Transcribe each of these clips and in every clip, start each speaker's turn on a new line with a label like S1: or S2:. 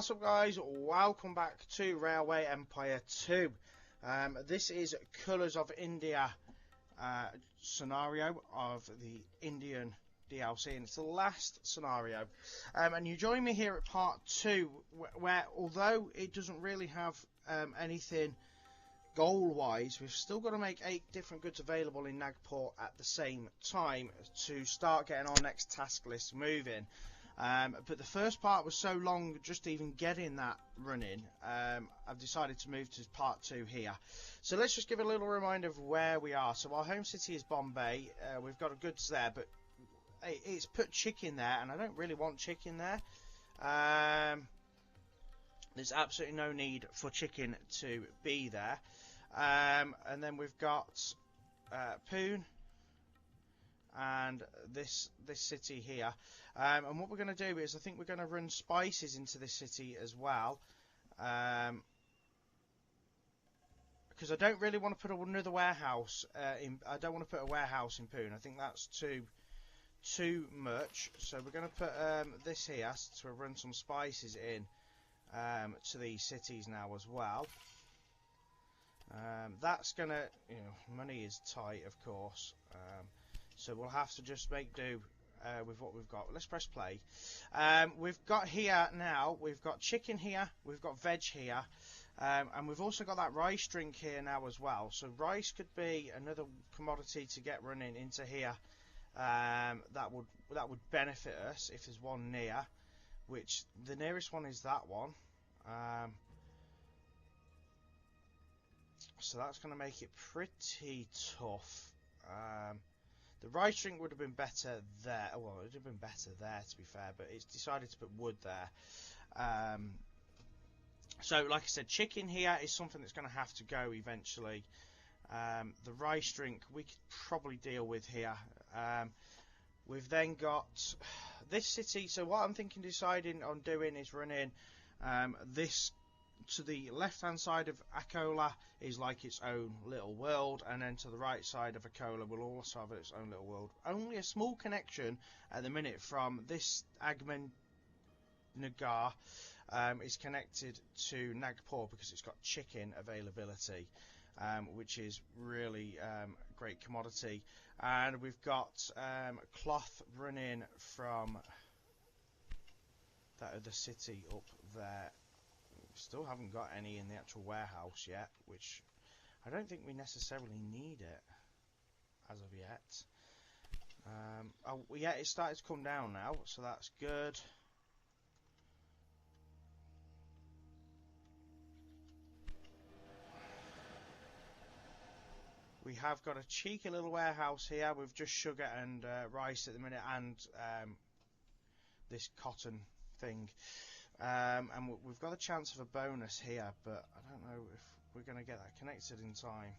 S1: What's up, guys? Welcome back to Railway Empire 2. This is Colours of India scenario of the Indian DLC, and it's the last scenario. And you join me here at part 2, where although it doesn't really have anything goal-wise, we've still got to make 8 different goods available in Nagpur at the same time to start getting our next task list moving. But the first part was so long, just even getting that running, I've decided to move to part 2 here. So let's just give a little reminder of where we are. So our home city is Bombay. We've got goods there, but it's put chicken there, and I don't really want chicken there. There's absolutely no need for chicken to be there. And then we've got Pune and this city here, and what we're going to do is I think we're going to run spices into this city as well, because I don't really want to put another warehouse I don't want to put a warehouse in Pune. I think that's too much, so we're going to put this here to run some spices in to these cities now as well. That's gonna, money is tight, of course, so we'll have to just make do with what we've got. Let's press play. We've got here now, we've got chicken here, we've got veg here, and we've also got that rice drink here now as well. So rice could be another commodity to get running into here. That would benefit us if there's one near, which the nearest one is that one. So that's going to make it pretty tough. The rice drink would have been better there. Well, it would have been better there, to be fair, but it's decided to put wood there. So, like I said, chicken here is something that's going to have to go eventually. The rice drink we could probably deal with here. We've then got this city. So what I'm deciding on doing is running this to the left hand side of Akola is like its own little world, and then to the right side of Akola will also have its own little world. Only a small connection at the minute from this Ahmednagar is connected to Nagpur because it's got chicken availability, which is really great commodity. And we've got cloth running from that other city up there. Still haven't got any in the actual warehouse yet, which I don't think we necessarily need it as of yet. Oh yeah, it's started to come down now, so that's good. We have got a cheeky little warehouse here with just sugar and rice at the minute, and this cotton thing. And we've got a chance of a bonus here, but I don't know if we're going to get that connected in time.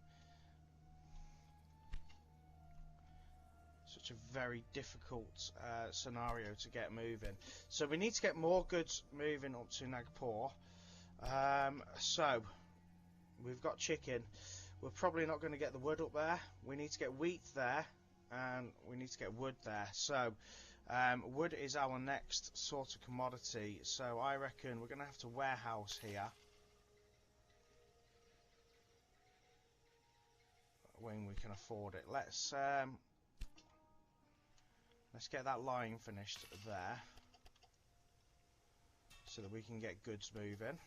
S1: Such a very difficult scenario to get moving. So we need to get more goods moving up to Nagpur. So we've got chicken. We're probably not going to get the wood up there. We need to get wheat there, and we need to get wood there. So wood is our next sort of commodity, so I reckon we're going to have to warehouse here when we can afford it. Let's get that line finished there so that we can get goods moving.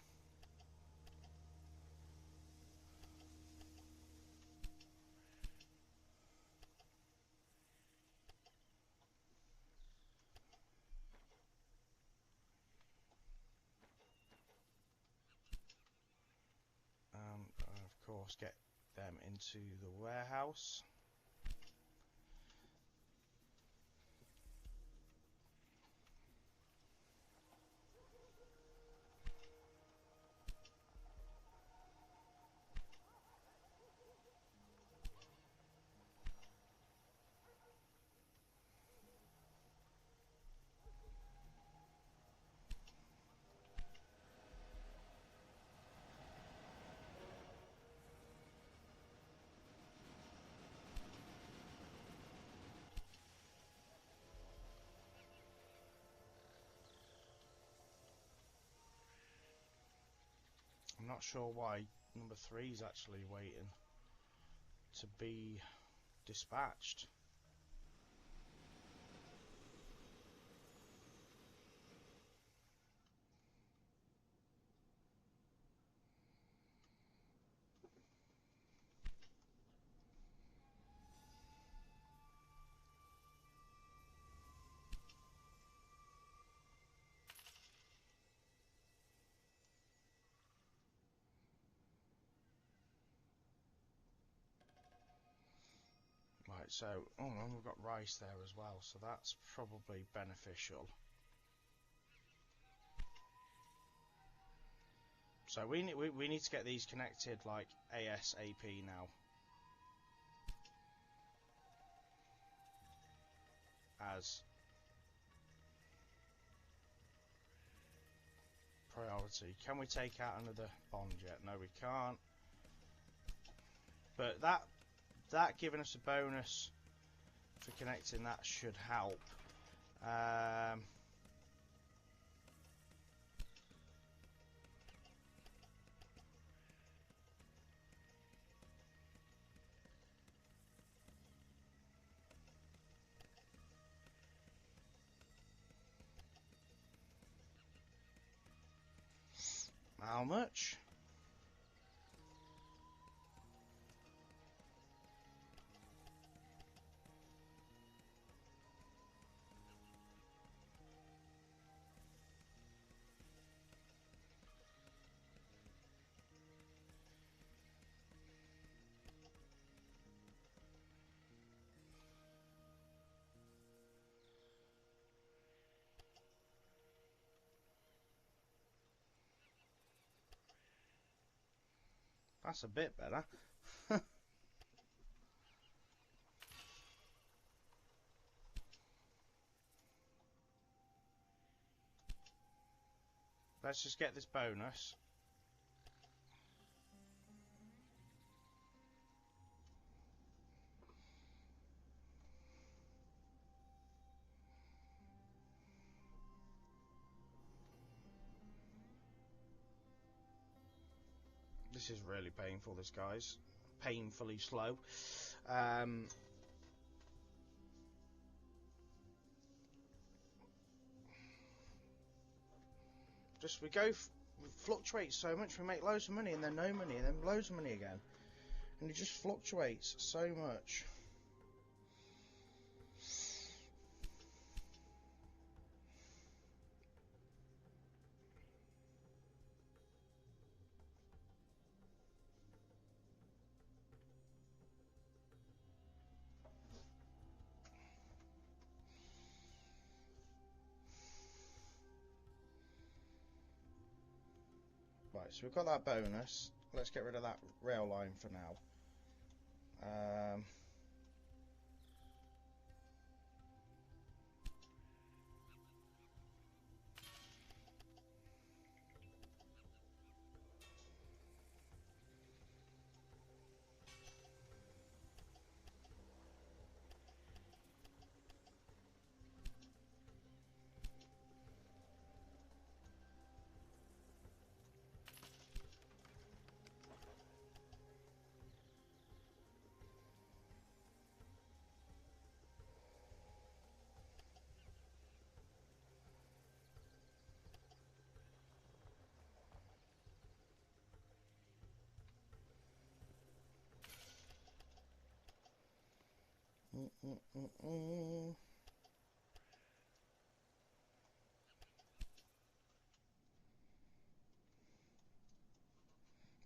S1: Of course, get them into the warehouse. I'm not sure why number 3 is actually waiting to be dispatched. Right, so, oh, and we've got rice there as well, so that's probably beneficial. So we need to get these connected like ASAP now. As priority. Can we take out another bond yet? No, we can't. But that giving us a bonus for connecting that should help. How much? That's a bit better. Let's just get this bonus. This is really painful, this guy's painfully slow. Just we fluctuate so much, we make loads of money and then no money and then loads of money again. And it just fluctuates so much. Right, so we've got that bonus. Let's get rid of that rail line for now.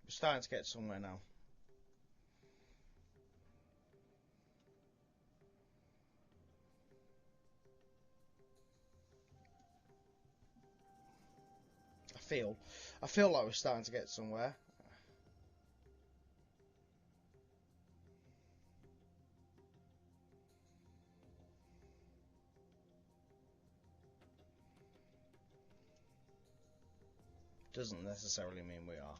S1: We're starting to get somewhere now. I feel like we're starting to get somewhere. Doesn't necessarily mean we are.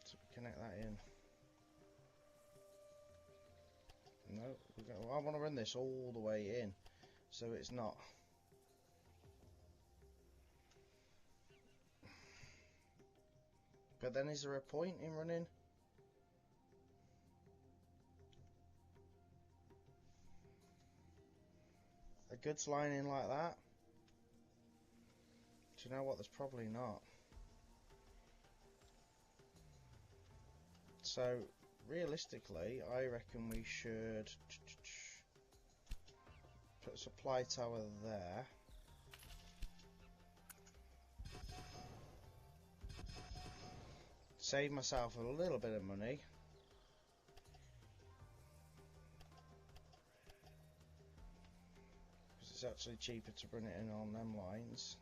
S1: So we connect that in. No, I want to run this all the way in, so it's not. But then is there a point in running a goods line in like that? Do you know what? There's probably not. So realistically, I reckon we should put a supply tower there. Save myself a little bit of money. Because it's actually cheaper to run it in on them lines.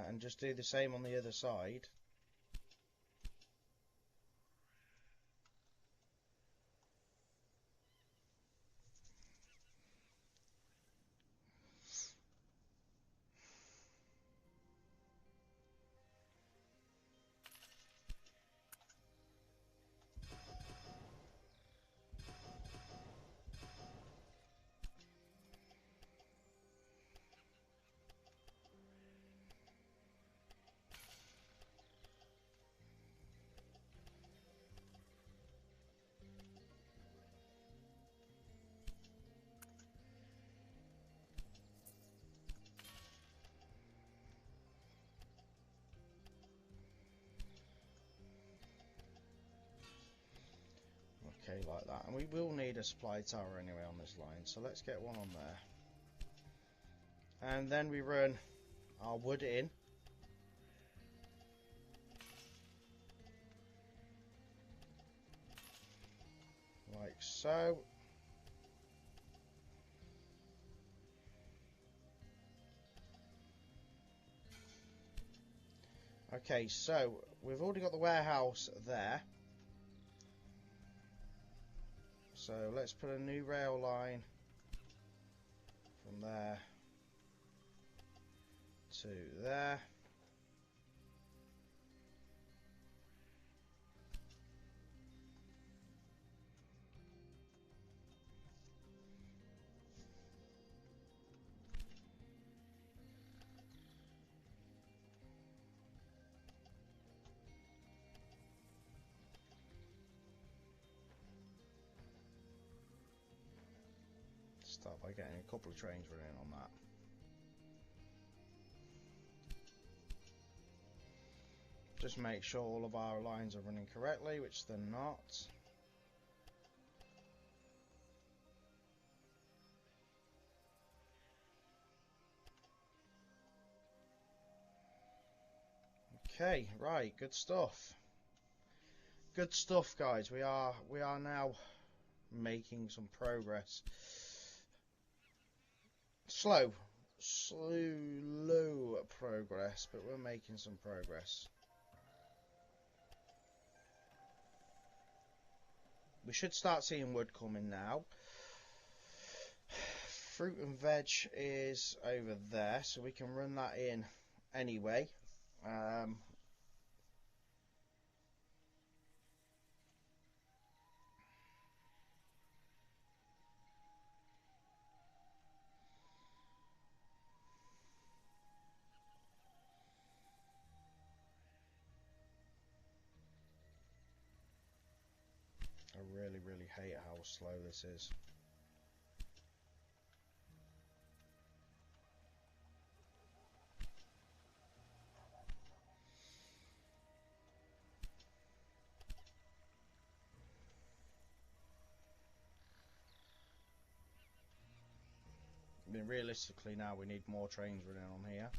S1: And just do the same on the other side. Okay, like that. And we will need a supply tower anyway on this line, so let's get one on there. And then we run our wood in. Like so. Okay, so we've already got the warehouse there. So let's put a new rail line from there to there. Start by getting a couple of trains running on that. Just make sure all of our lines are running correctly, which they're not. Okay, right, good stuff. Good stuff, guys. We are now making some progress. Slow progress, but we're making some progress. We should start seeing wood coming now. Fruit and veg is over there, so we can run that in anyway. I really hate how slow this is. I mean, realistically now we need more trains running on here.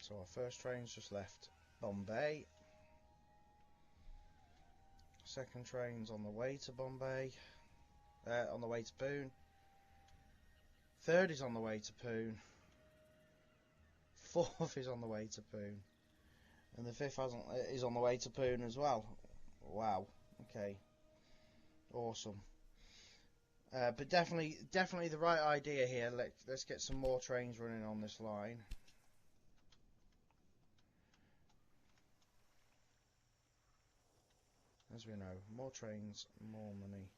S1: So our first train's just left Bombay. Second train's on the way to Bombay. On the way to Pune. Third is on the way to Pune. Fourth is on the way to Pune. And the fifth is on the way to Pune as well. Wow. Okay. Awesome. But definitely the right idea here. Let's get some more trains running on this line. As we know, more trains, more money.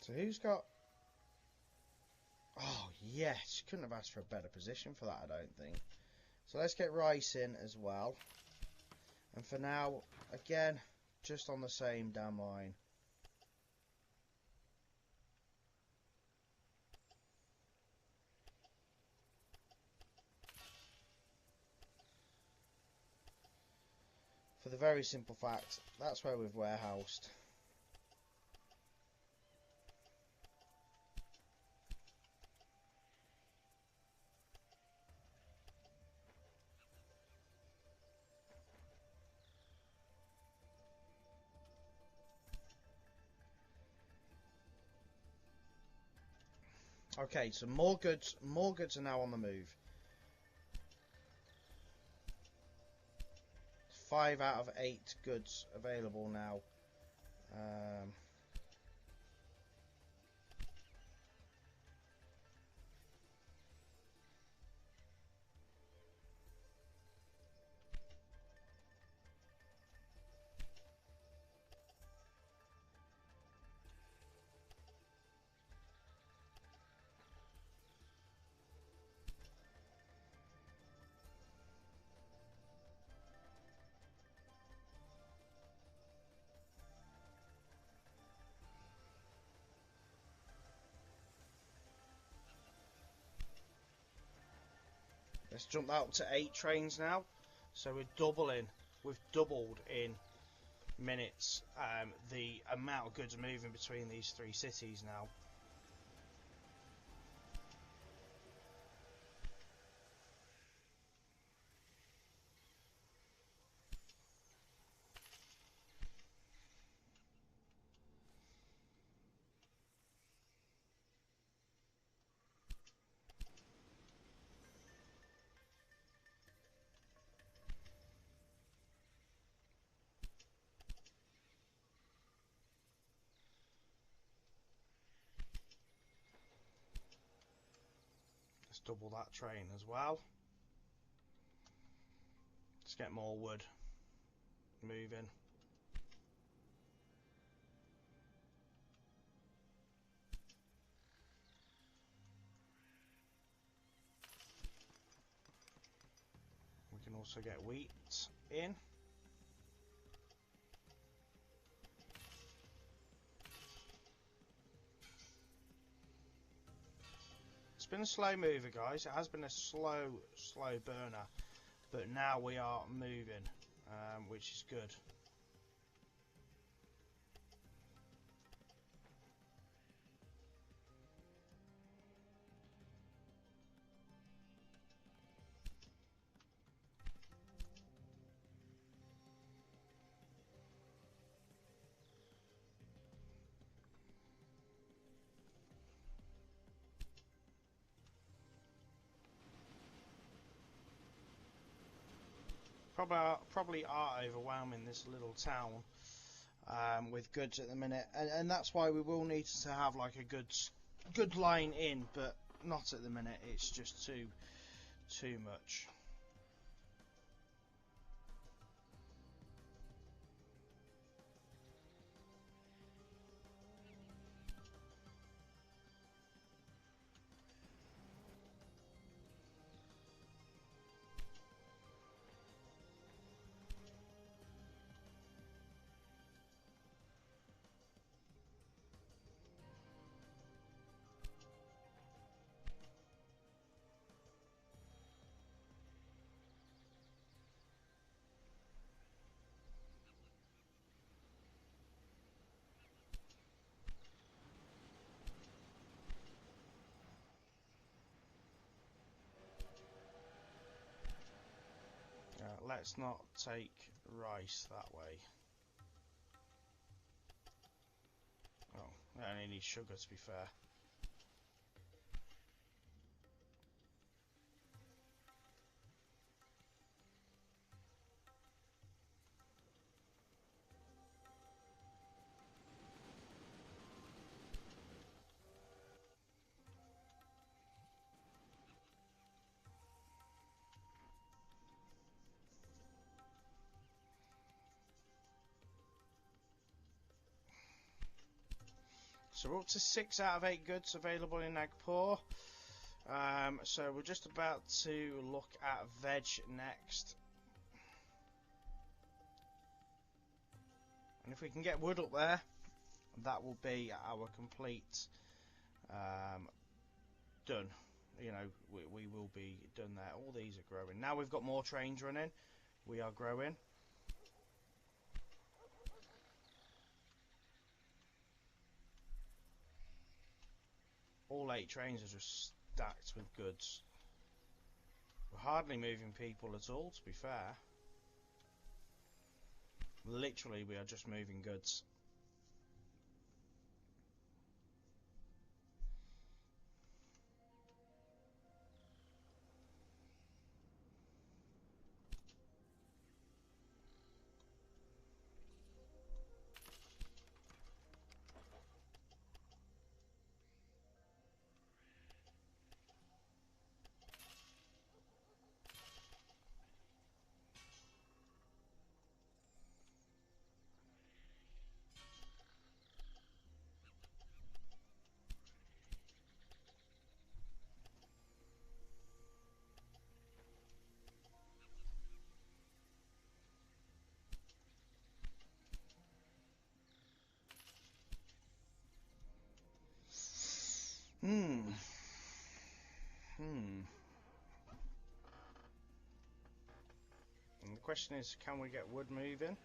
S1: So who's got... Oh, yes. Couldn't have asked for a better position for that, I don't think. So let's get Rice in as well. And for now, again, just on the same damn line. For the very simple fact, that's where we've warehoused. Okay, so more goods are now on the move. 5 out of 8 goods available now. Let's jump that up to 8 trains now. So we've doubled in minutes the amount of goods moving between these 3 cities now. Double that train as well. Let's get more wood moving. We can also get wheat in. It's been a slow mover, guys. It has been a slow burner, but now we are moving, which is good. Probably are overwhelming this little town with goods at the minute, and that's why we will need to have like a good line in, but not at the minute. It's just too much. let's not take rice that way. Oh, I only need sugar, to be fair. So we're up to 6 out of 8 goods available in Nagpur. So we're just about to look at veg next. And if we can get wood up there, that will be our complete done. You know, we will be done there. All these are growing. Now we've got more trains running, we are growing. All 8 trains are just stacked with goods. We're hardly moving people at all, to be fair. Literally, we are just moving goods. And the question is, can we get wood moving?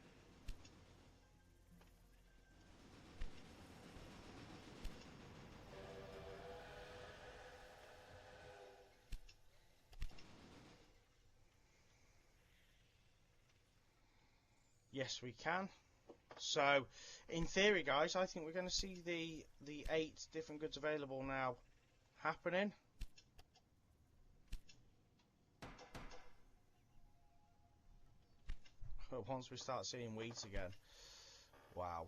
S1: Yes, we can. So, in theory, guys, I think we're going to see the 8 different goods available now happening. But once we start seeing wheat again, wow.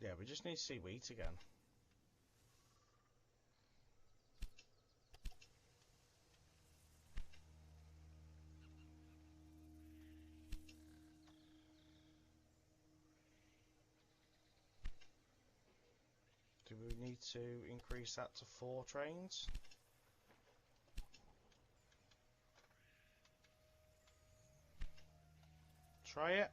S1: Yeah, we just need to see wheat again. Do we need to increase that to 4 trains? Try it.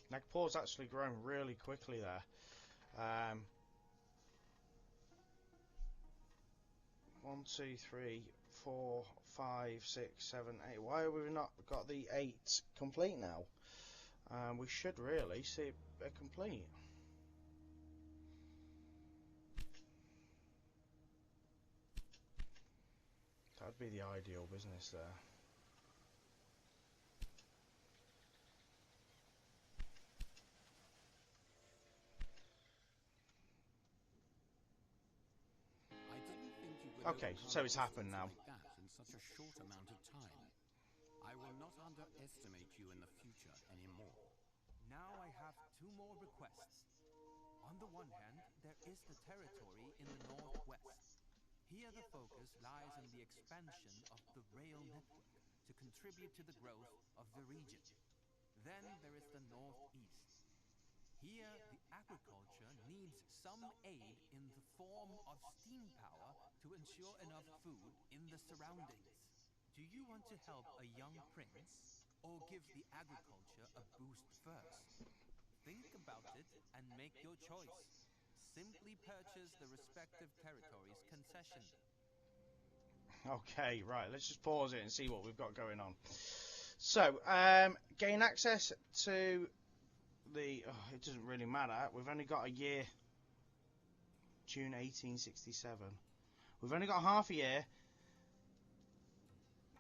S1: Nagpur's actually grown really quickly there. 1, 2, 3, 4, 5, 6, 7, 8. Why have we not got the 8 complete now? We should really see it complete. That'd be the ideal business there. Okay, so it's happened now.
S2: Like that in such a short amount of time. I will not underestimate you in the future anymore. Now I have two more requests. On the one hand, there is the territory in the northwest. Here the focus lies on the expansion of the rail network to contribute to the growth of the region. Then there is the northeast. Here the agriculture needs some aid in the form of steam power to ensure enough food in the surroundings. Do you want to help a young prince, or give the agriculture a boost first? Think about it and make your choice. Simply purchase the respective territories' concession.
S1: Okay, right, let's just pause it and see what we've got going on. So, gain access to the... Oh, it doesn't really matter. We've only got a year. June 1867. We've only got half a year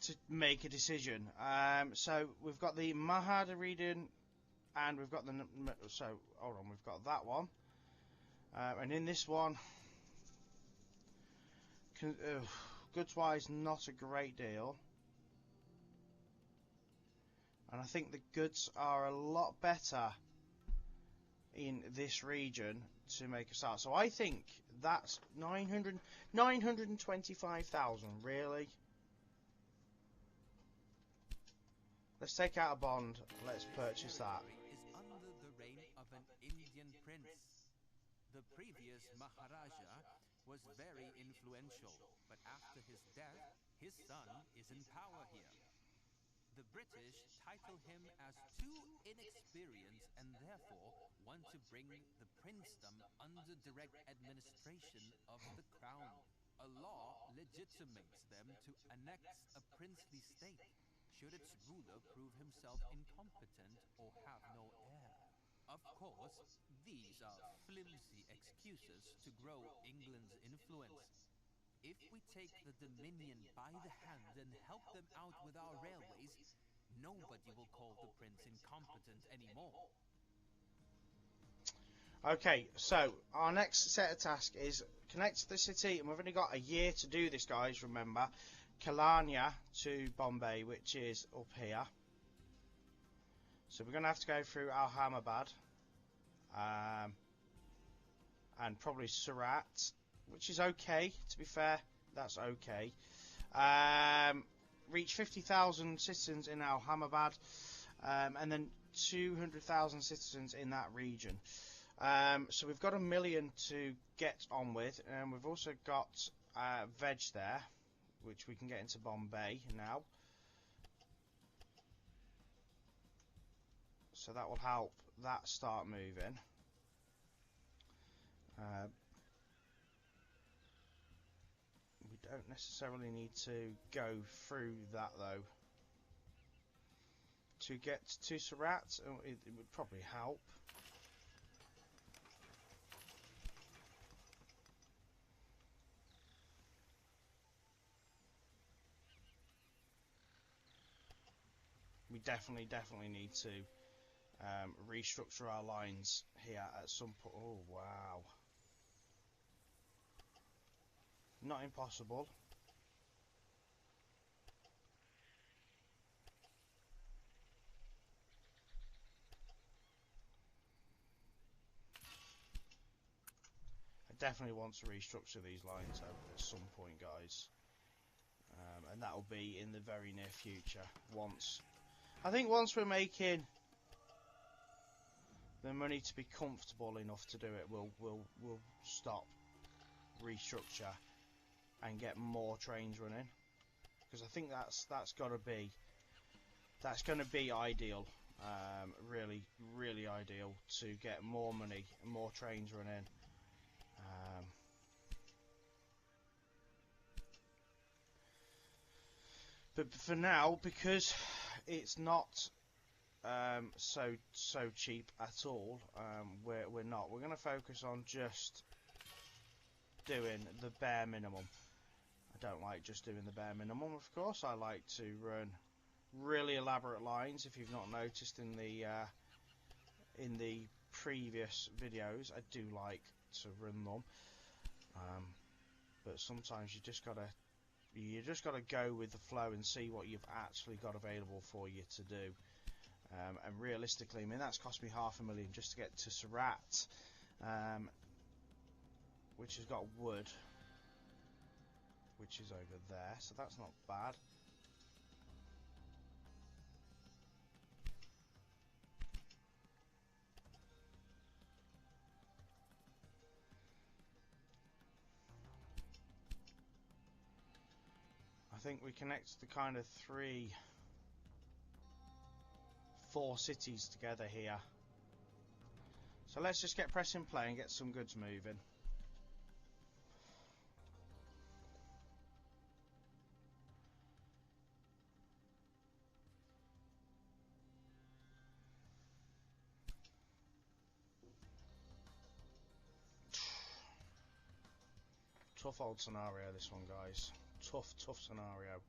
S1: to make a decision. So, we've got the Mahada region, and we've got the... So, hold on, we've got that one. And in this one... goods-wise, not a great deal. And I think the goods are a lot better in this region to make a start. So I think that's 925,000, really. Let's take out a bond. Let's purchase that.
S2: Is under the reign of an Indian prince. The previous Maharaja was very influential, but after his death, his son is in power here. The British title him as too inexperienced and therefore want to bring the princedom under direct administration of the crown. A law legitimates them to annex a princely state, should its ruler prove himself incompetent or have no heir. Of course, these are flimsy excuses to grow England's influence. If we take the Dominion by the hand and help them out with our railways, nobody will call the prince incompetent anymore.
S1: Okay, so our next set of tasks is connect to the city, and we've only got a year to do this, guys, remember. Kalyana to Bombay, which is up here. So we're going to have to go through Ahmedabad. And probably Surat, which is okay, to be fair. That's okay. Reach 50,000 citizens in Ahmedabad, and then 200,000 citizens in that region. So we've got 1 million to get on with, and we've also got veg there, which we can get into Bombay now. So that will help that start moving. We don't necessarily need to go through that though. To get to Surat, it would probably help. We definitely need to restructure our lines here at some point. Oh wow. Not impossible. I definitely want to restructure these lines at some point, guys. And that will be in the very near future. I think once we're making the money to be comfortable enough to do it, we'll stop, restructure, and get more trains running, because I think that's going to be ideal, really ideal, to get more money, more trains running. But for now, because it's not so cheap at all, we're not. We're going to focus on just doing the bare minimum. I don't like just doing the bare minimum, of course. I like to run really elaborate lines. If you've not noticed in the previous videos, I do like to run them. But sometimes you just gotta go with the flow and see what you've actually got available for you to do. And realistically, I mean, that's cost me $500,000 just to get to Surat, which has got wood, which is over there, so that's not bad. I think we connect the kind of 4 cities together here. So let's just get pressing play and get some goods moving. Tough old scenario, this one, guys. Tough scenario.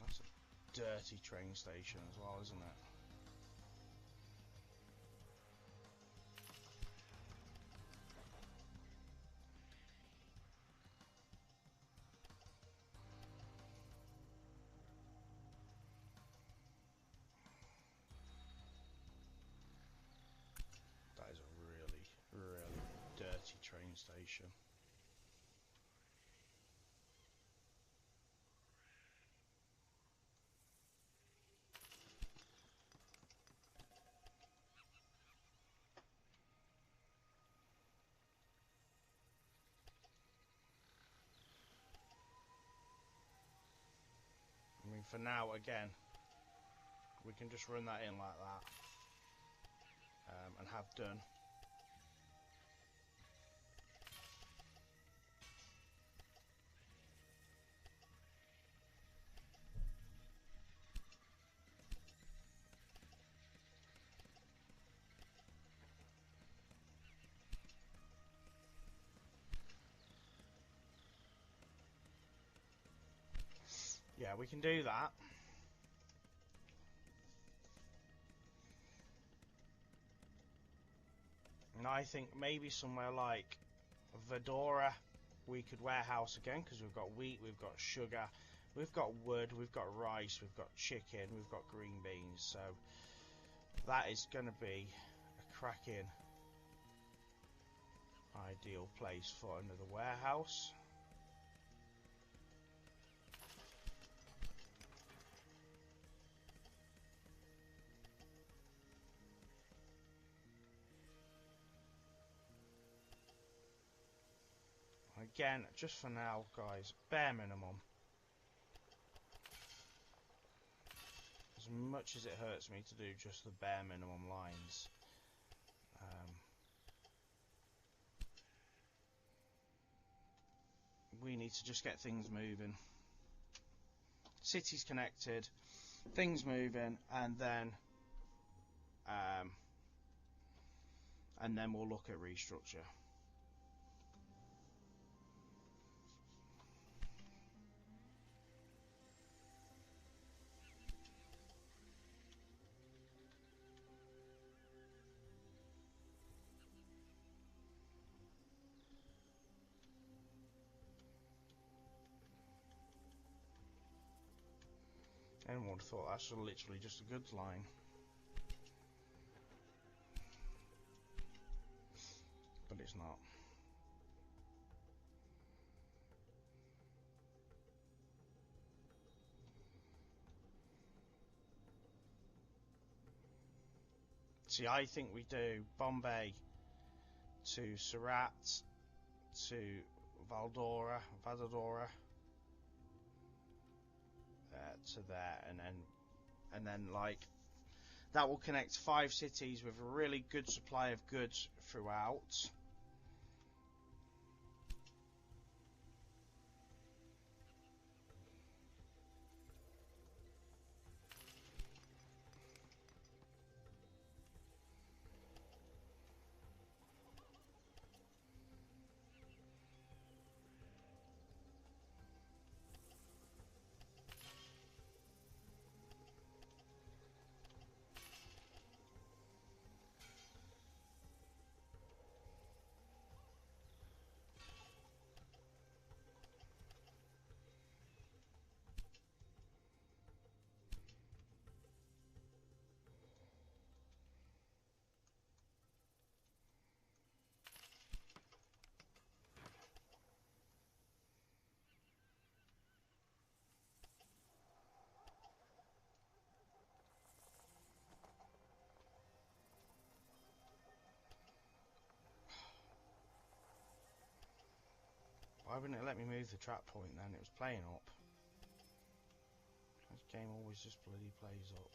S1: That's a dirty train station as well, isn't it? That is a really dirty train station. I mean, for now, again, we can just run that in like that, and have done. Yeah, we can do that. And I think maybe somewhere like Vadora we could warehouse again, because we've got wheat, we've got sugar, we've got wood, we've got rice, we've got chicken, we've got green beans. So that is going to be a cracking ideal place for another warehouse. Again, just for now, guys, bare minimum. As much as it hurts me to do just the bare minimum lines. We need to just get things moving. Cities connected, things moving, and then we'll look at restructure. Anyone would have thought that's literally just a goods line. But it's not. See, I think we do Bombay to Surat to Vadodara to there, and then like that will connect 5 cities with a really good supply of goods throughout. Why wouldn't it let me move the trap point then? It was playing up. This game always just bloody plays up.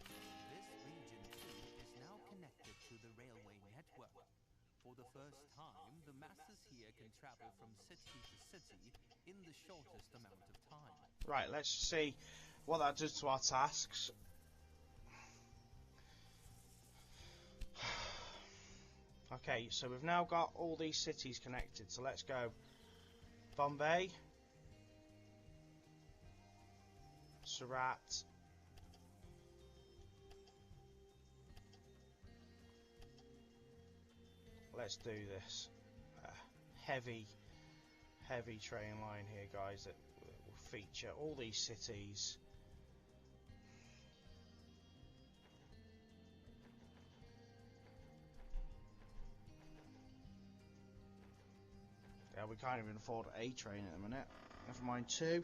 S2: This region too is now connected to the railway network. For the first time, the masses here can travel from city to city in the shortest amount of time.
S1: Right, let's see what that does to our tasks. Okay, so we've now got all these cities connected, so let's go Bombay, Surat, let's do this. Heavy train line here, guys, that will feature all these cities. Yeah, we can't even afford a train at the minute. Never mind two.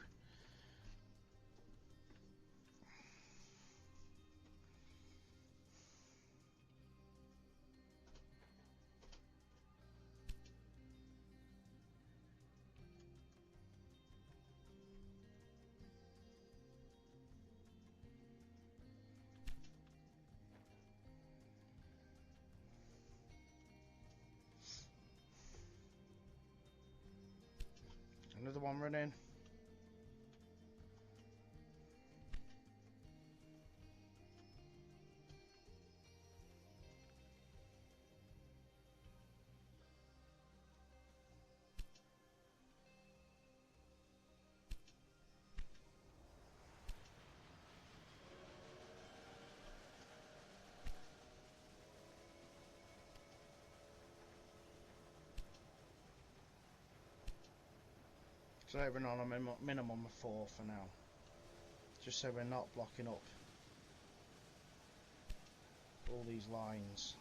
S1: Another one running. So we're on a minimum of 4 for now, just so we're not blocking up all these lines.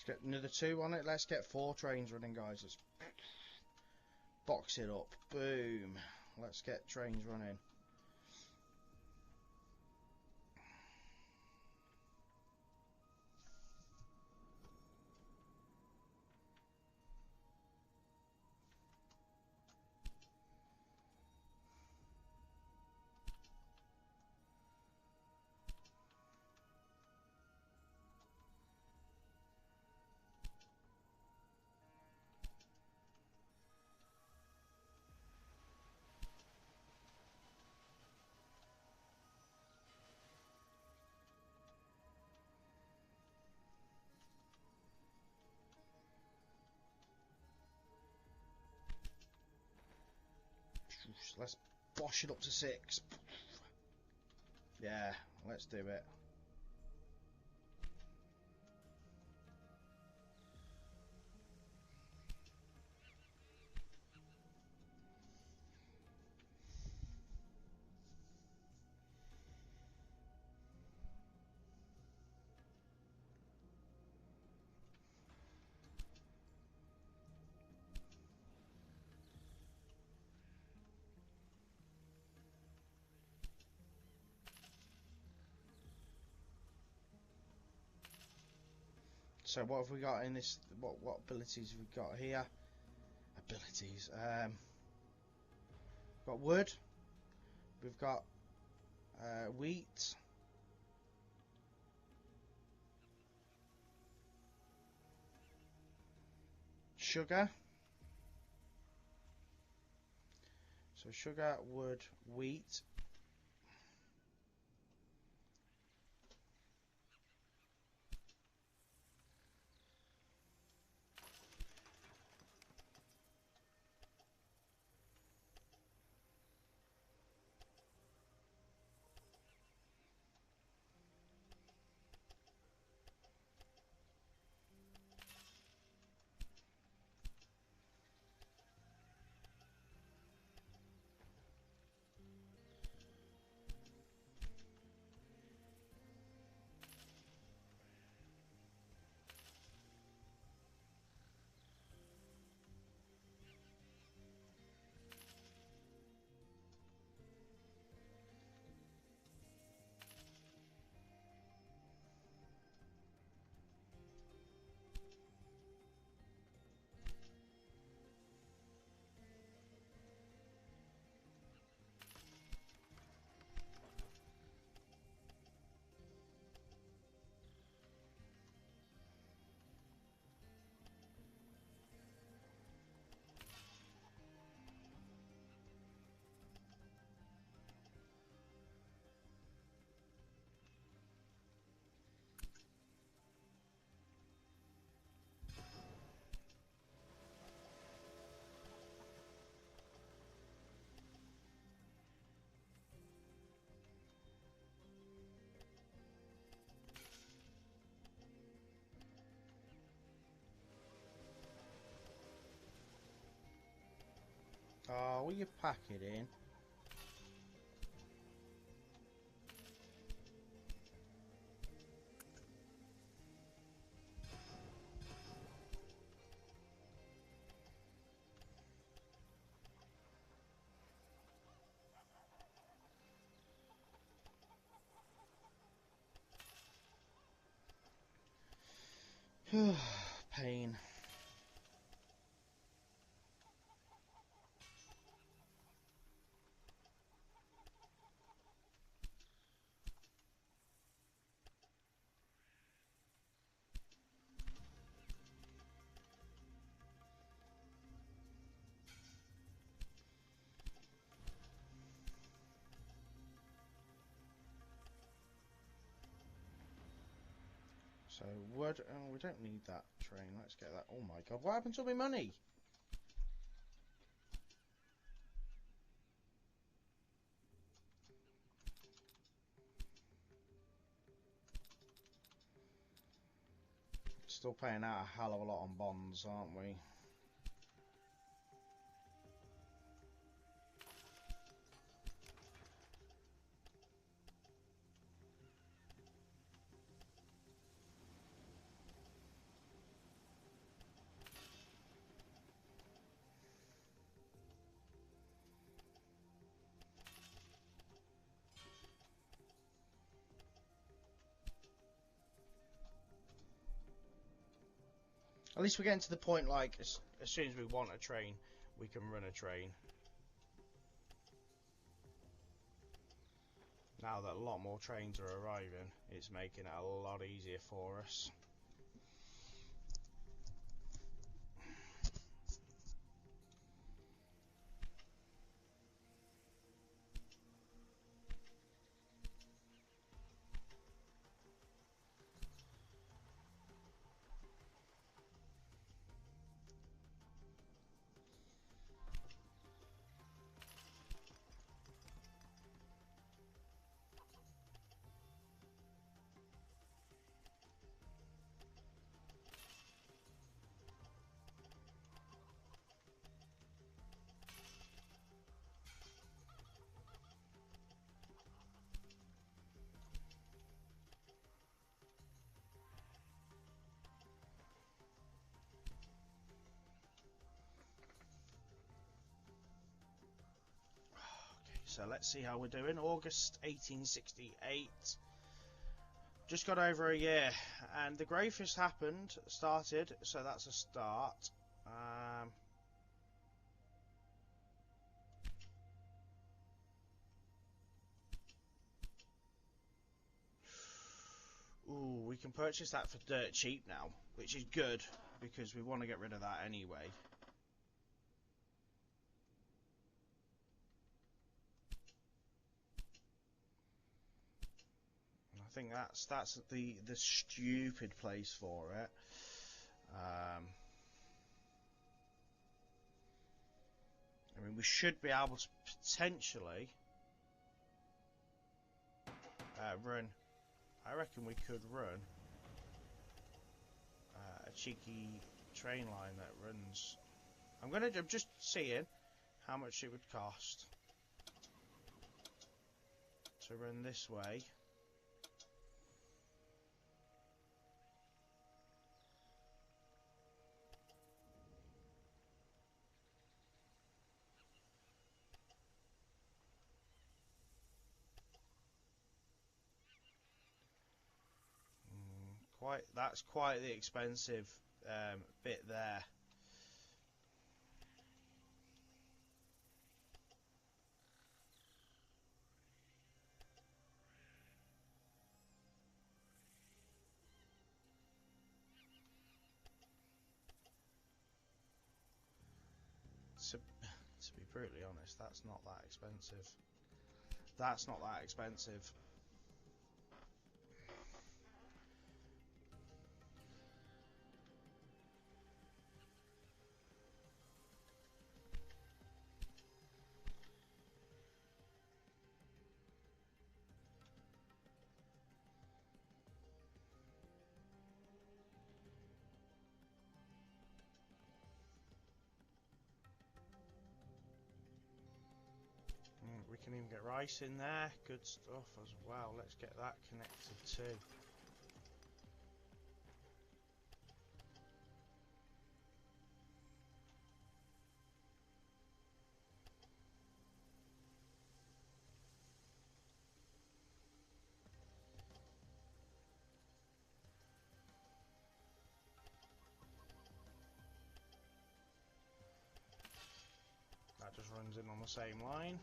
S1: Let's get another 2 on it. Let's get 4 trains running, guys. Let's box it up. Boom. Let's get trains running. Let's bosh it up to 6. Yeah, let's do it. So what have we got in this? What abilities have we got here? Abilities. Got wood. We've got wheat. Sugar. So sugar, wood, wheat. Oh, will you pack it in? Pain. So wood, oh, we don't need that train. Let's get that. Oh my god, what happened to my money? Still paying out a hell of a lot on bonds, aren't we? At least we're getting to the point, like, as soon as we want a train, we can run a train. Now that a lot more trains are arriving, it's making it a lot easier for us. So let's see how we're doing. August 1868. Just got over a year, and the growth has started, so that's a start. Ooh, we can purchase that for dirt cheap now, which is good, because we want to get rid of that anyway. I think that's the stupid place for it. I mean, we should be able to potentially run. I reckon we could run a cheeky train line that runs. I'm just seeing how much it would cost to run this way. That's quite the expensive bit there. To be brutally honest, that's not that expensive. That's not that expensive. can even get rice in there. Good stuff as well. Let's get that connected too. That just runs in on the same line.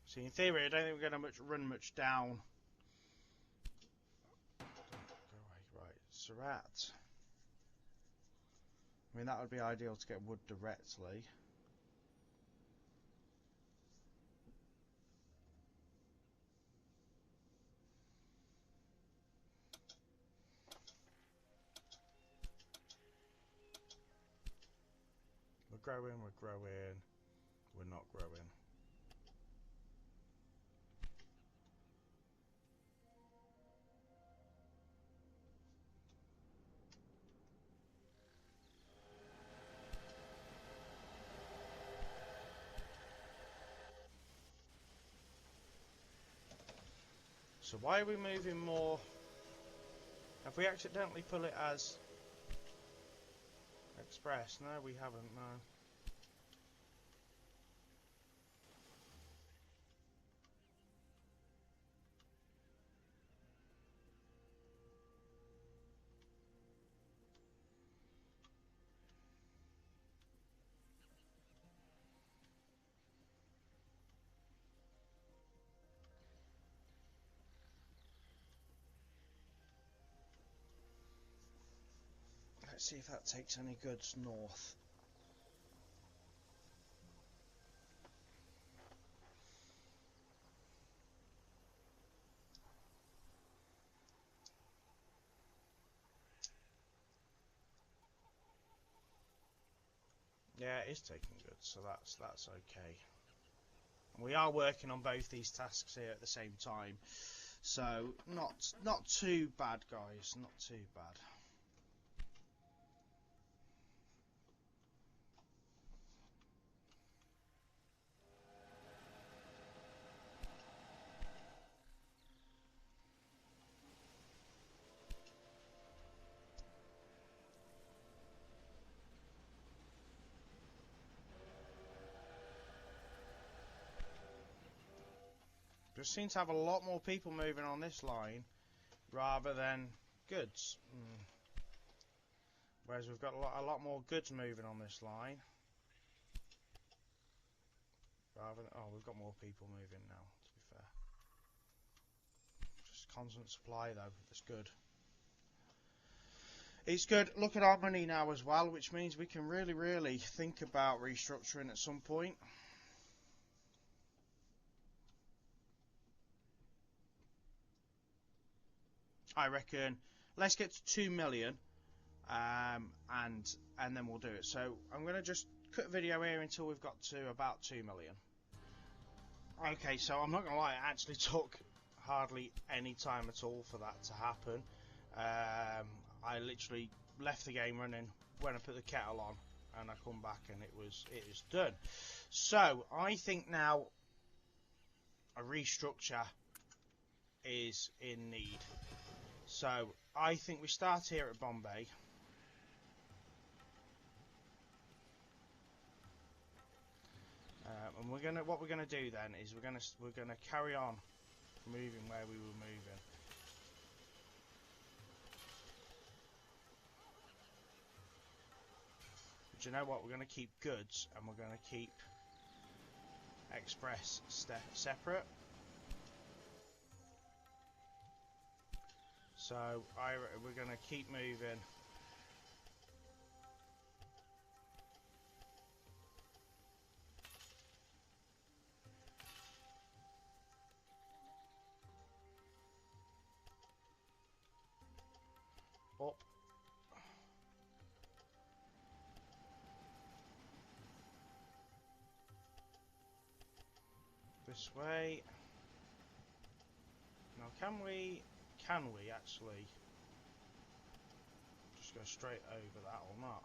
S1: See, in theory, I don't think we're going to run much down. Go away, right, Surat. I mean, that would be ideal to get wood directly. We're growing, we're not growing. So why are we moving more? Have we accidentally put it as express? No, we haven't, no. Let's see if that takes any goods north. Yeah, it is taking goods, so that's okay. And we are working on both these tasks here at the same time, so not too bad, guys. Not too bad. Just seem to have a lot more people moving on this line rather than goods. Whereas we've got a lot more goods moving on this line. Rather than, oh, we've got more people moving now, to be fair. Just constant supply though, that's good. It's good. Look at our money now as well, which means we can really think about restructuring at some point. I reckon let's get to 2 million and then we'll do it. So I'm going to just cut video here until we've got to about 2 million. Okay, so I'm not going to lie, it actually took hardly any time at all for that to happen. I literally left the game running when I put the kettle on and I come back and it is done. So I think now a restructure is in need. So I think we start here at Bombay. And what we're gonna do then is we're gonna carry on moving where we were moving. But you know what? We're gonna keep goods and we're gonna keep express separate. So we're going to keep moving. This way. Now can we actually just go straight over that or not?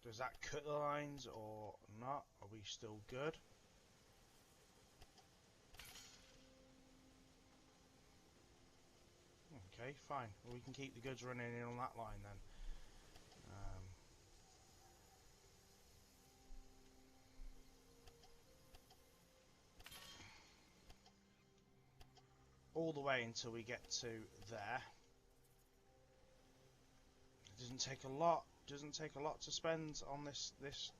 S1: Does that cut the lines or not? Are we still good? Okay, fine. Well, we can keep the goods running in on that line then. All the way until we get to there. It doesn't take a lot. Doesn't take a lot to spend on this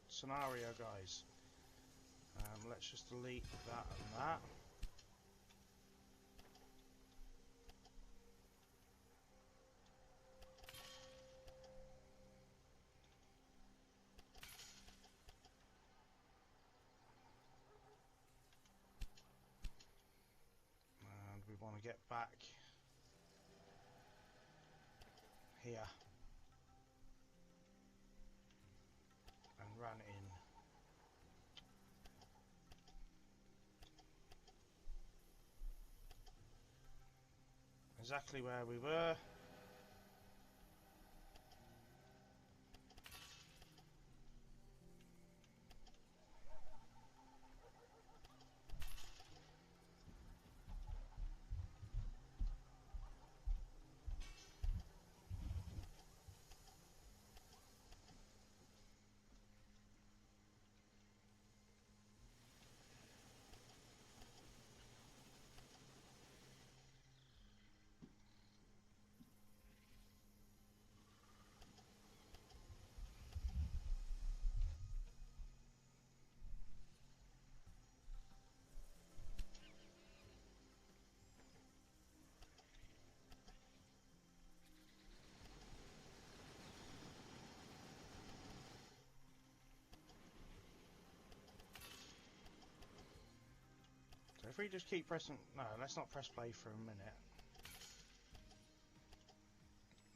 S1: scenario, guys. Let's just delete that and that. And we want to get back here and run in. Exactly where we were. So if we just keep pressing... No, let's not press play for a minute.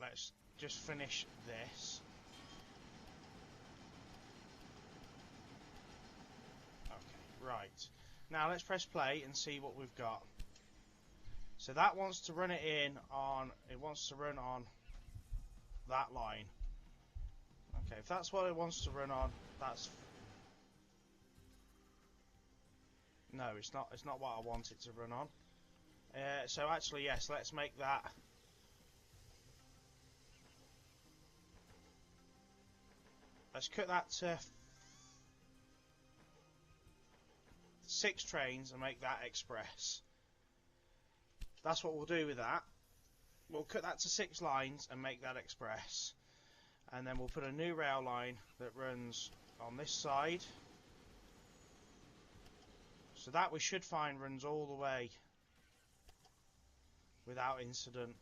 S1: Let's just finish this. Okay, right. Now let's press play and see what we've got. So that wants to run it in on... It wants to run on that line. Okay, if that's what it wants to run on, that's... No, it's not. It's not what I want it to run on. So actually, yes. Let's make that. Let's cut that to 6 trains and make that express. That's what we'll do with that. We'll cut that to 6 lines and make that express. And then we'll put a new rail line that runs on this side. So that we should find runs all the way without incident.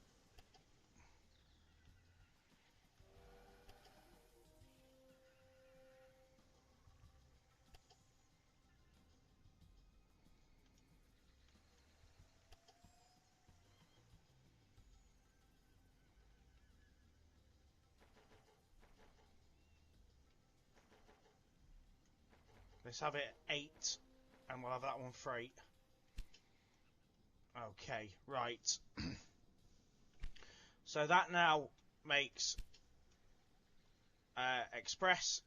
S1: Let's have it 8 and we'll have that one freight. Okay, right. So that now makes express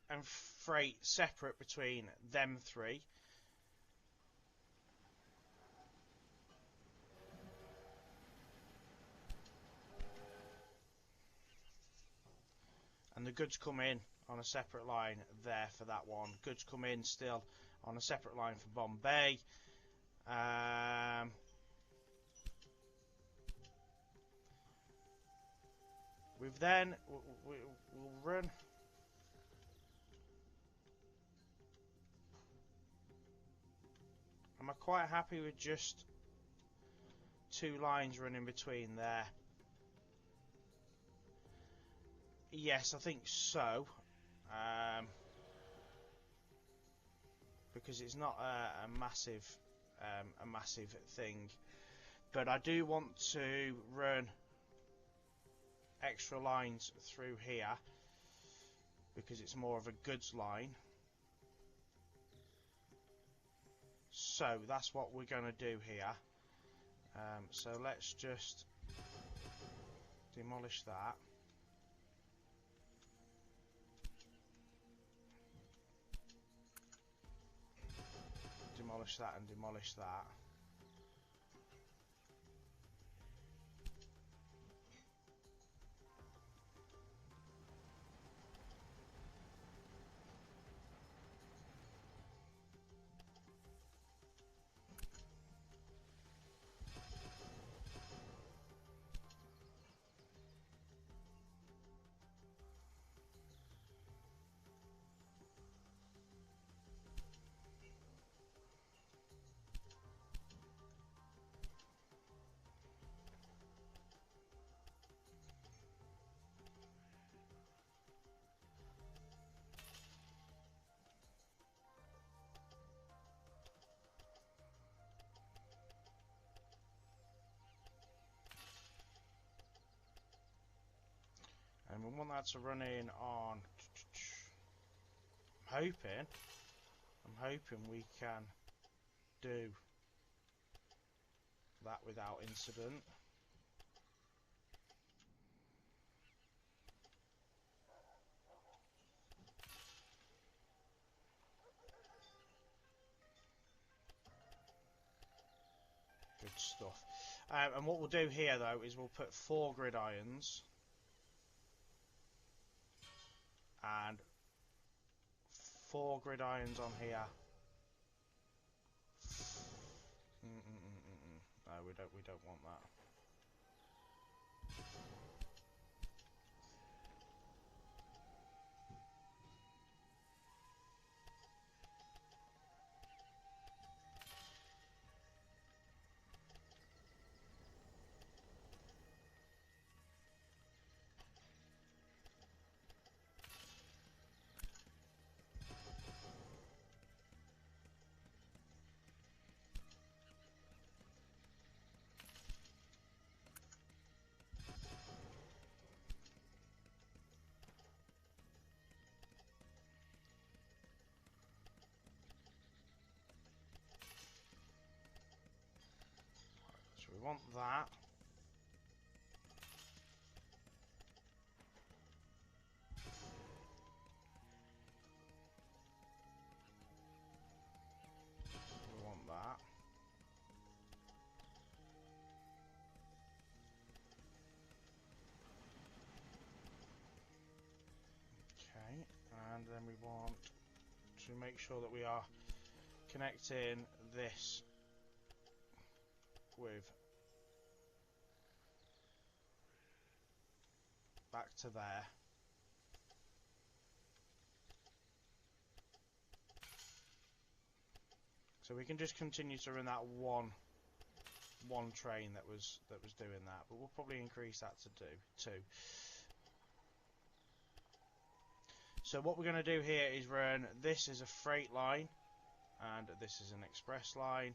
S1: and freight separate between them 3. And the goods come in on a separate line there for that one. Goods come in still on a separate line for Bombay. We've then we'll run. Am I quite happy with just 2 lines running between there? Yes, I think so. Because it's not a massive thing, but I do want to run extra lines through here. because it's more of a goods line. So that's what we're going to do here. So let's just demolish that. Demolish that and demolish that. And we want that to run in on. I'm hoping we can do that without incident. Good stuff. And what we'll do here though is we'll put 4 gridirons and 4 gridirons on here. No, we don't want that. So we want that. We want that. Okay, and then we want to make sure that we are connecting this with back to there. So we can just continue to run that one train that was doing that, but we'll probably increase that to 2. So what we're going to do here is run this as a freight line and this is an express line.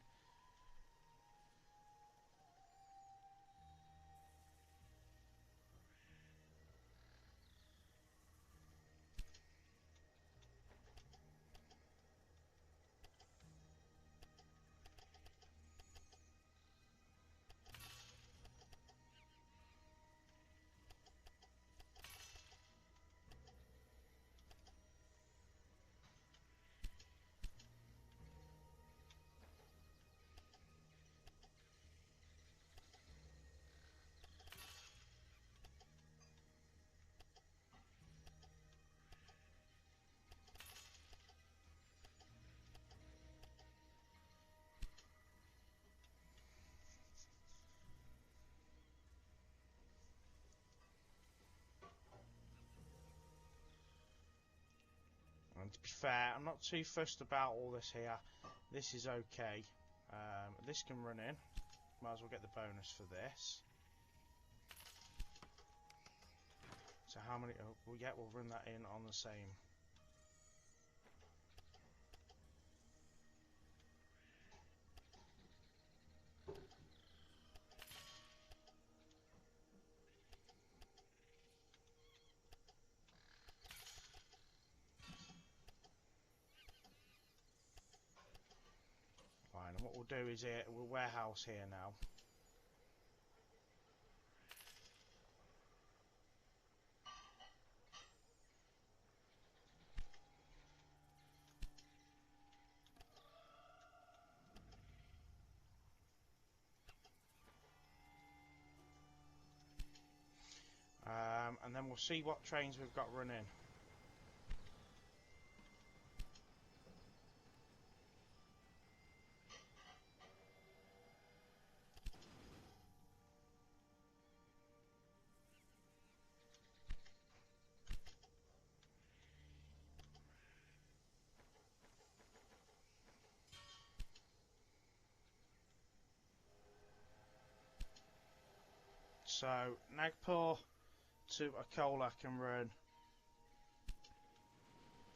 S1: And to be fair, I'm not too fussed about all this here. This is okay. This can run in. Might as well get the bonus for this. So how many? Oh, well, yeah, we'll run that in on the same. And what we'll do is we'll warehouse here now. And then we'll see what trains we've got running. So Nagpur to Akola can run,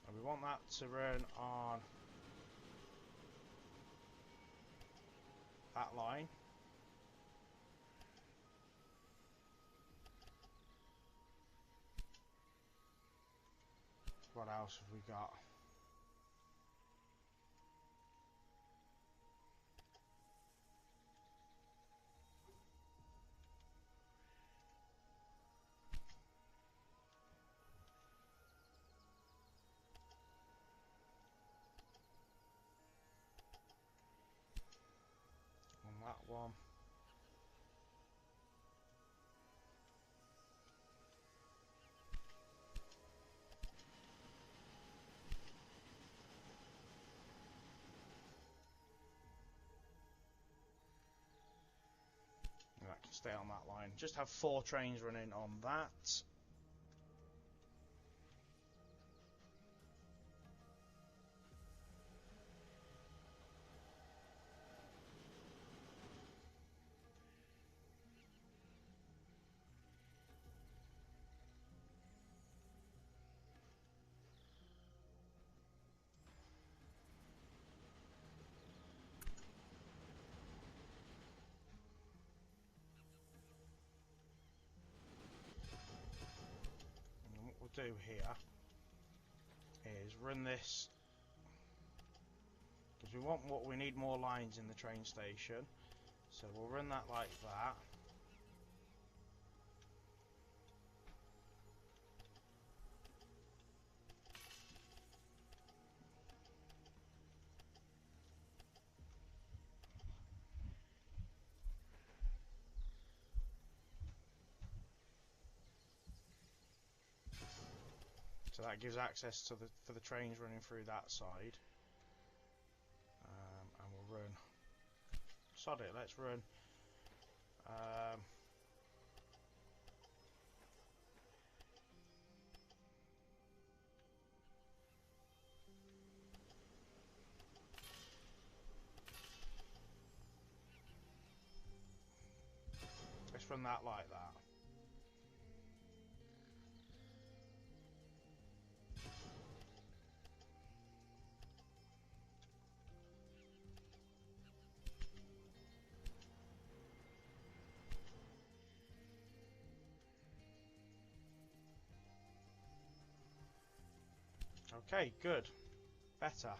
S1: and we want that to run on that line. What else have we got? On that one. And that can stay on that line. Just have 4 trains running on that. Do here is run this, because we need more lines in the train station, so we'll run that like that. So that gives access to for the trains running through that side. And we'll run. Sod it, let's run. Let's run that like that. Okay, good. Better.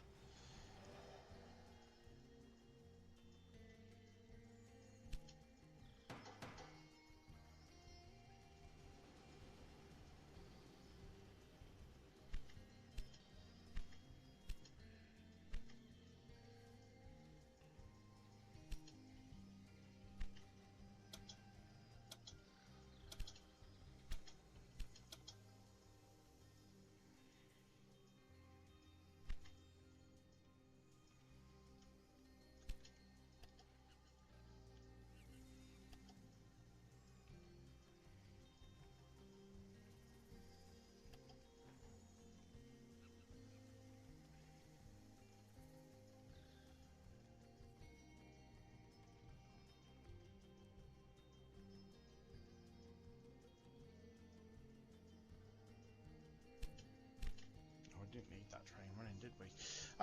S1: Didn't need that train running, did we?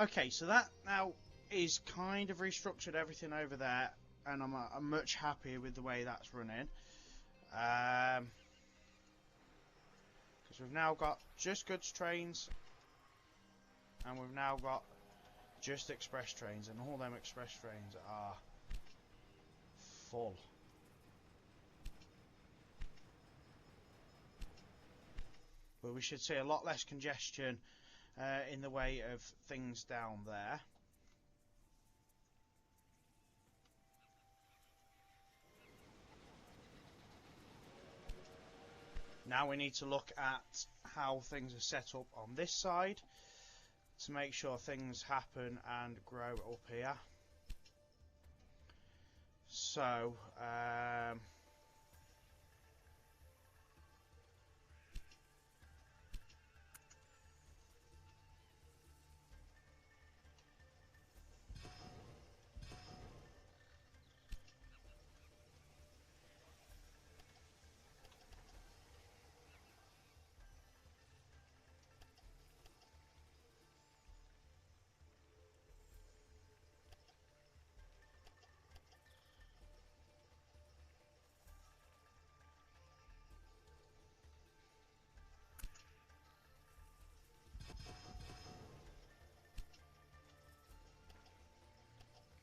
S1: Okay, so that now is kind of restructured everything over there, and I'm much happier with the way that's running. Because we've now got just goods trains, and we've now got Just express trains, and all them express trains are full. But we should see a lot less congestion in the way of things down there. Now we need to look at how things are set up on this side to make sure things happen and grow up here. So,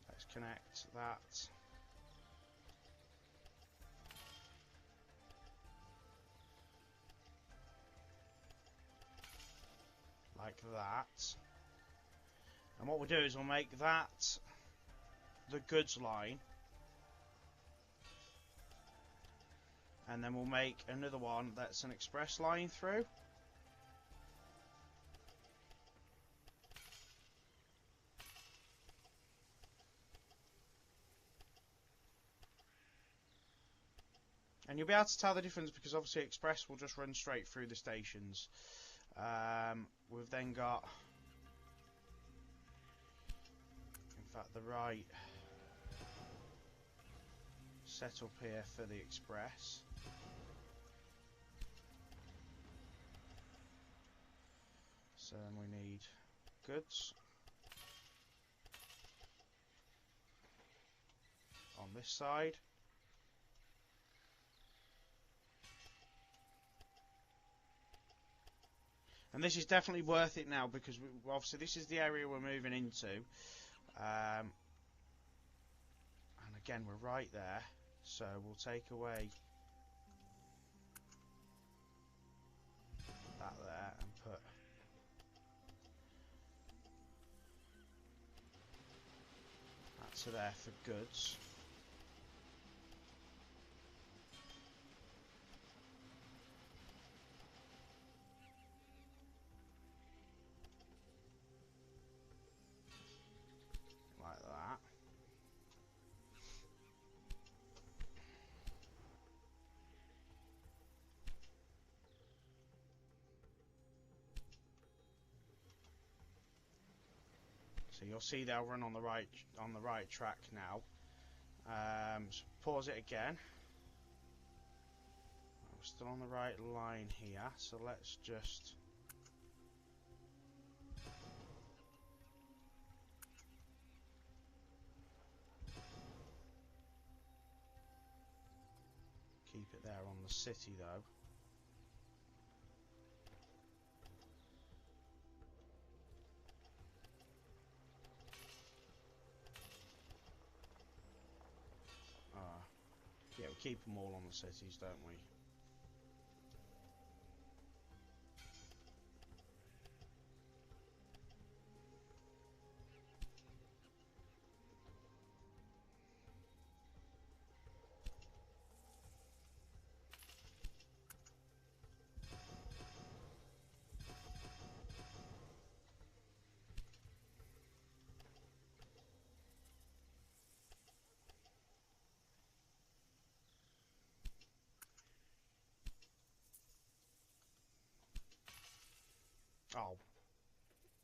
S1: let's connect that. Like that. And what we'll do is we'll make that the goods line. And then we'll make another one that's an express line through. And you'll be able to tell the difference because obviously express will just run straight through the stations. We've then got, in fact, the right set up here for the express. So then we need goods on this side. And this is definitely worth it now because obviously this is the area we're moving into. And again, we're right there. So we'll take away that there and put that to there for goods. Like that. So you'll see they'll run on the right track now. So pause it again. We're still on the right line here, so let's just keep it there on the city though. Yeah, we keep them all on the cities, don't we? Oh,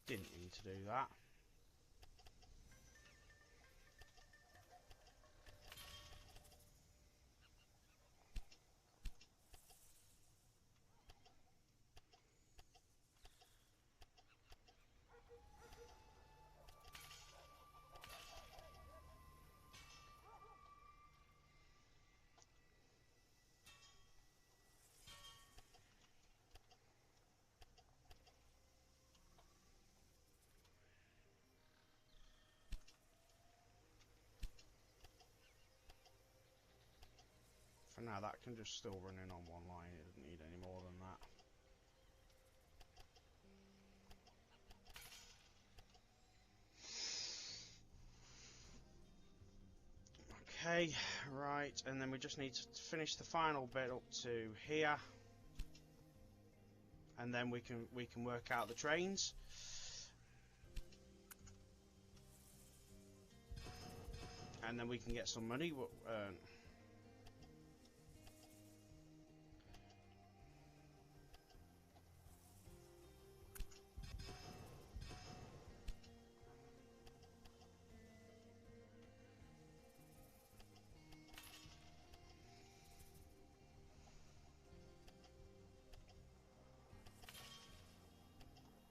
S1: didn't mean to do that. Now that can just still run in on one line, it doesn't need any more than that. Okay, right, and then we just need to finish the final bit up to here, and then we can work out the trains. And then we can get some money.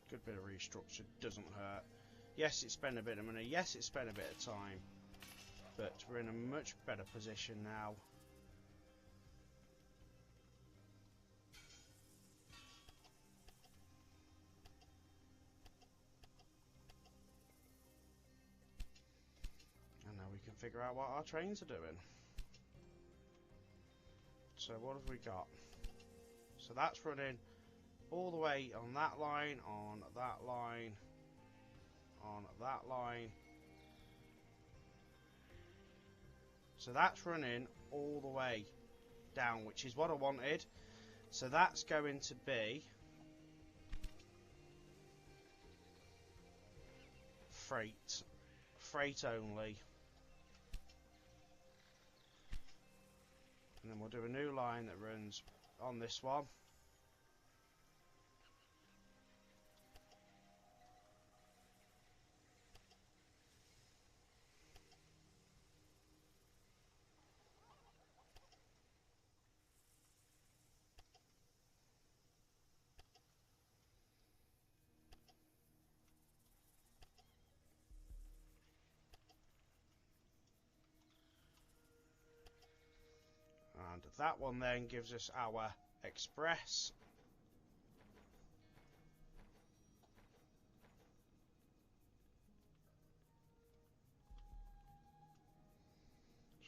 S1: Good bit of restructure, doesn't hurt. Yes, it spent a bit of money. Yes, it spent a bit of time. But we're in a much better position now. And now we can figure out what our trains are doing. So what have we got? So that's running all the way on that line, on that line, on that line. So that's running all the way down, which is what I wanted. So that's going to be freight only. And then we'll do a new line that runs on this one. And that one then gives us our express.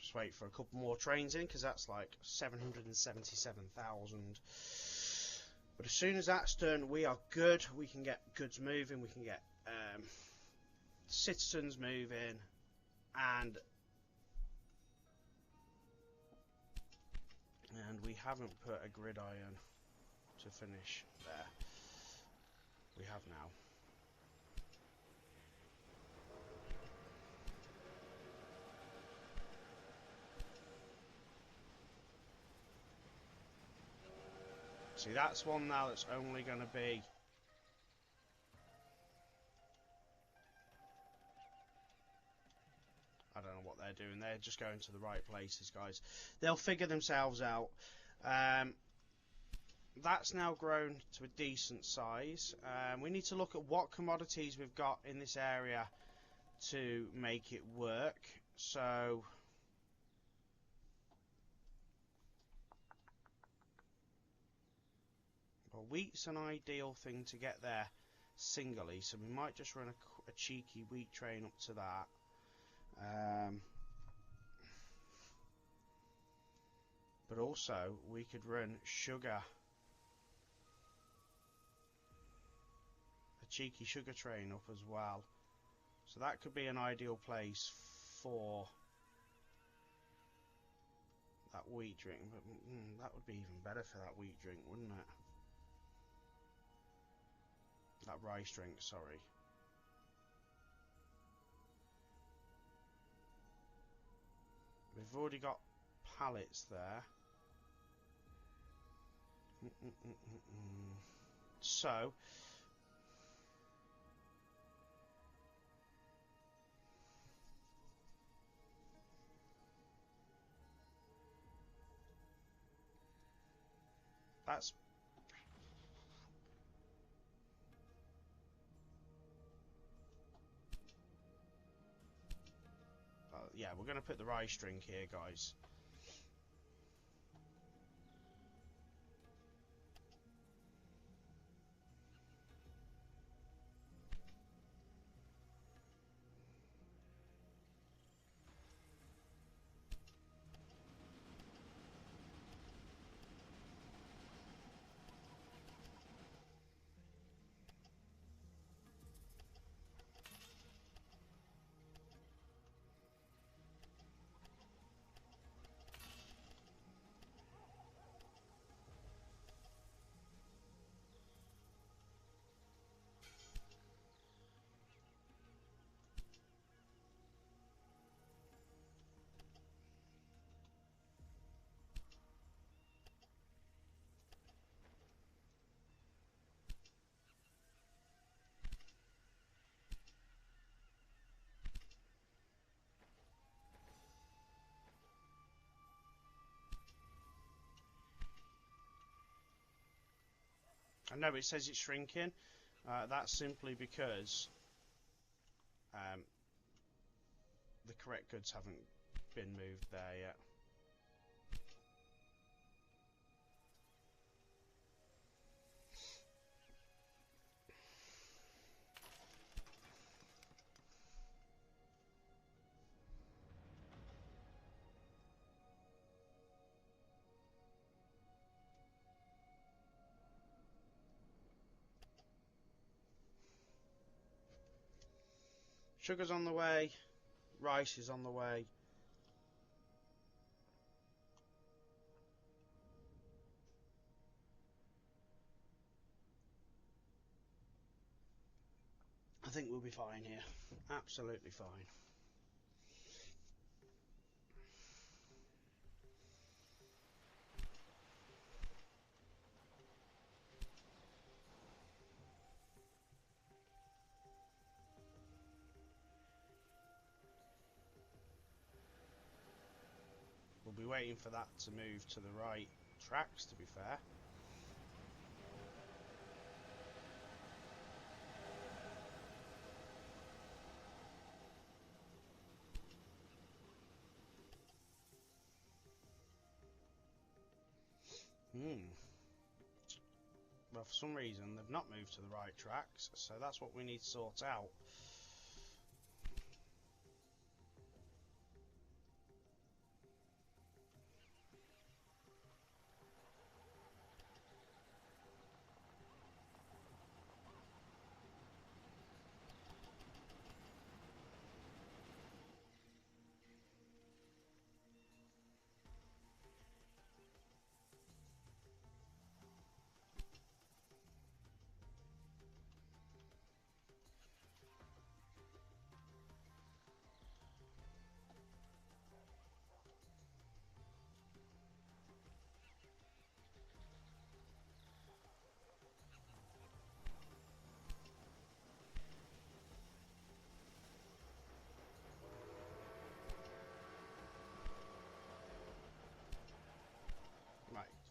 S1: Just wait for a couple more trains in, because that's like 777,000. But as soon as that's done, we are good. We can get goods moving, we can get citizens moving, and we haven't put a gridiron to finish there. We have now. See, that's one now that's only going to be I don't know what they're doing. They're just going to the right places, guys. They'll figure themselves out. That's now grown to a decent size. We need to look at what commodities we've got in this area to make it work. So well, wheat's an ideal thing to get there singly, so we might just run a cheeky wheat train up to that. But also we could run sugar, a cheeky sugar train up as well, so that could be an ideal place for that wheat drink. But that would be even better for that wheat drink, wouldn't it? That rice drink, sorry. We've already got pallets there. So that's yeah, we're going to put the rice drink here, guys. I know it says it's shrinking. That's simply because the correct goods haven't been moved there yet. Sugar's on the way, rice is on the way. I think we'll be fine here. Absolutely fine. We'll be waiting for that to move to the right tracks, to be fair. Well, for some reason they've not moved to the right tracks, so that's what we need to sort out.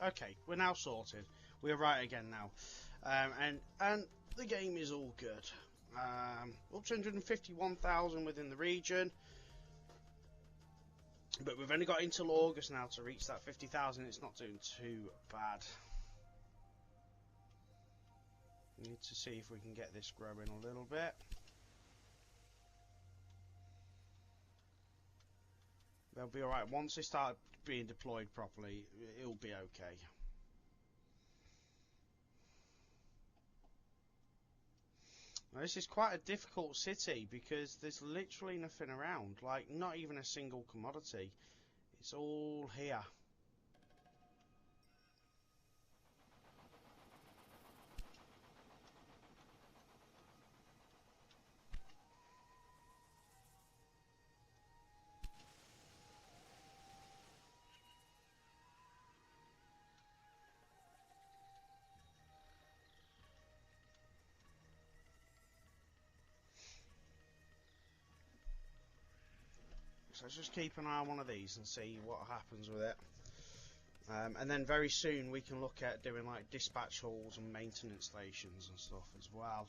S1: Okay, we're now sorted. We're right again now, and the game is all good. Up to 151,000 within the region, but we've only got until August now to reach that 50,000. It's not doing too bad. We need to see if we can get this growing a little bit. They'll be alright. Once they start being deployed properly, it'll be okay. Now, this is quite a difficult city because there's literally nothing around, like not even a single commodity. It's all here. So let's just keep an eye on one of these and see what happens with it. And then very soon we can look at doing like dispatch halls and maintenance stations and stuff as well.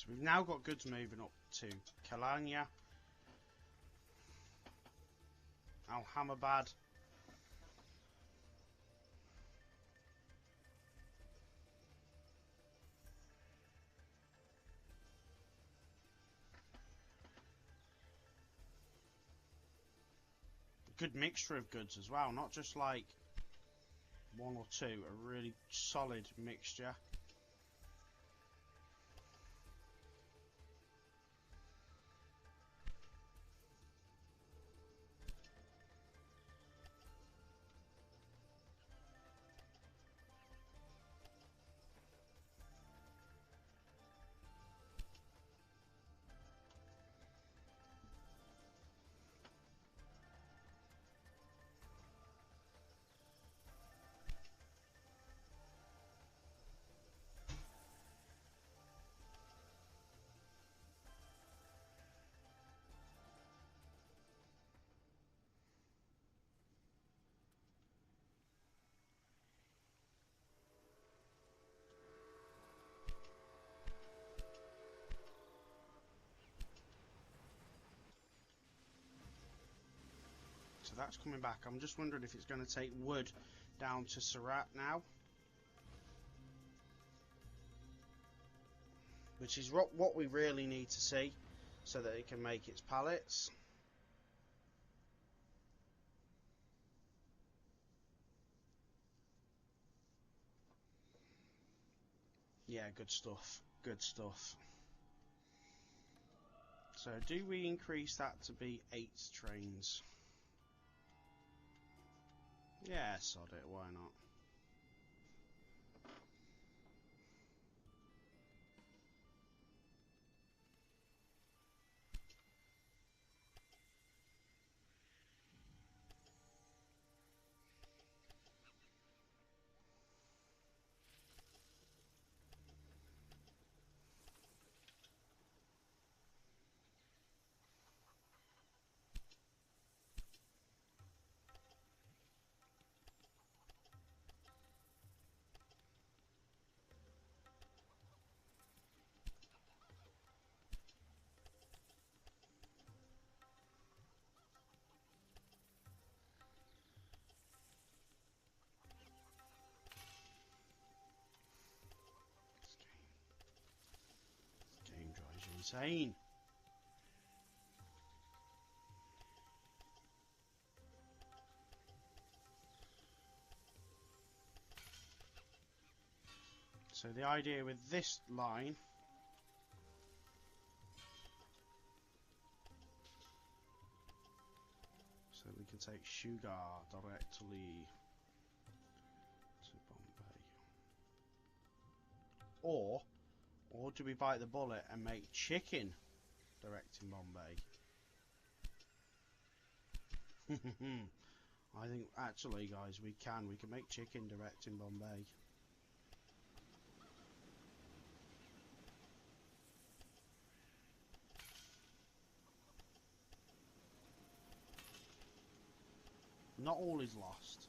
S3: So we've now got goods moving up to Kalyana, Ahmednagar, good mixture of goods as well, not just like one or two, a really solid mixture. So that's coming back. I'm just wondering if it's going to take wood down to Surat now, which is what we really need to see so that it can make its pallets. Yeah, good stuff. Good stuff. So do we increase that to be 8 trains? Yeah, sod it, why not? This game drives you insane. So the idea with this line so we can take sugar directly to Bombay. Or do we bite the bullet and make chicken direct in Bombay? I think actually guys we can make chicken direct in Bombay. Not all is lost.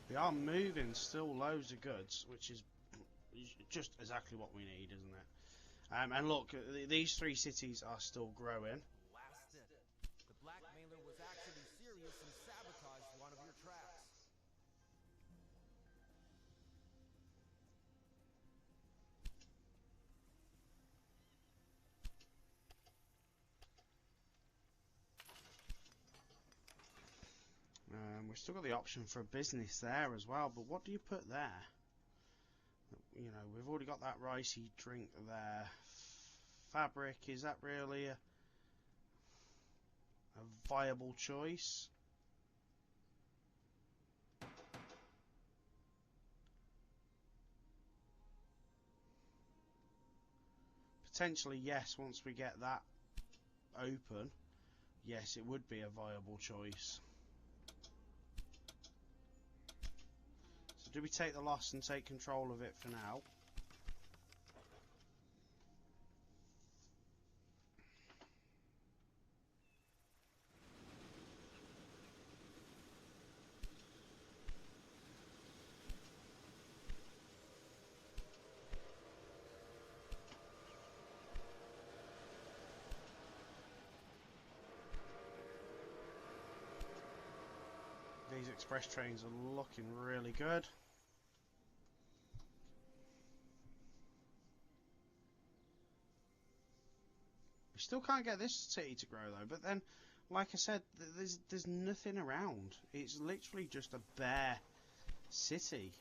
S3: We are moving still loads of goods, which is just exactly what we need, isn't it? And look, these 3 cities are still growing.
S2: Blasted. The blackmailer was actually serious and sabotaged one of your tracks.
S3: We've still got the option for a business there as well, but what do you put there? you know, we've already got that ricey drink there. Fabric, is that really a viable choice? Potentially, yes, once we get that open, yes, it would be a viable choice. So do we take the loss and take control of it for now? These express trains are looking really good. We still can't get this city to grow though, but then, like I said, there's nothing around. It's literally just a bare city.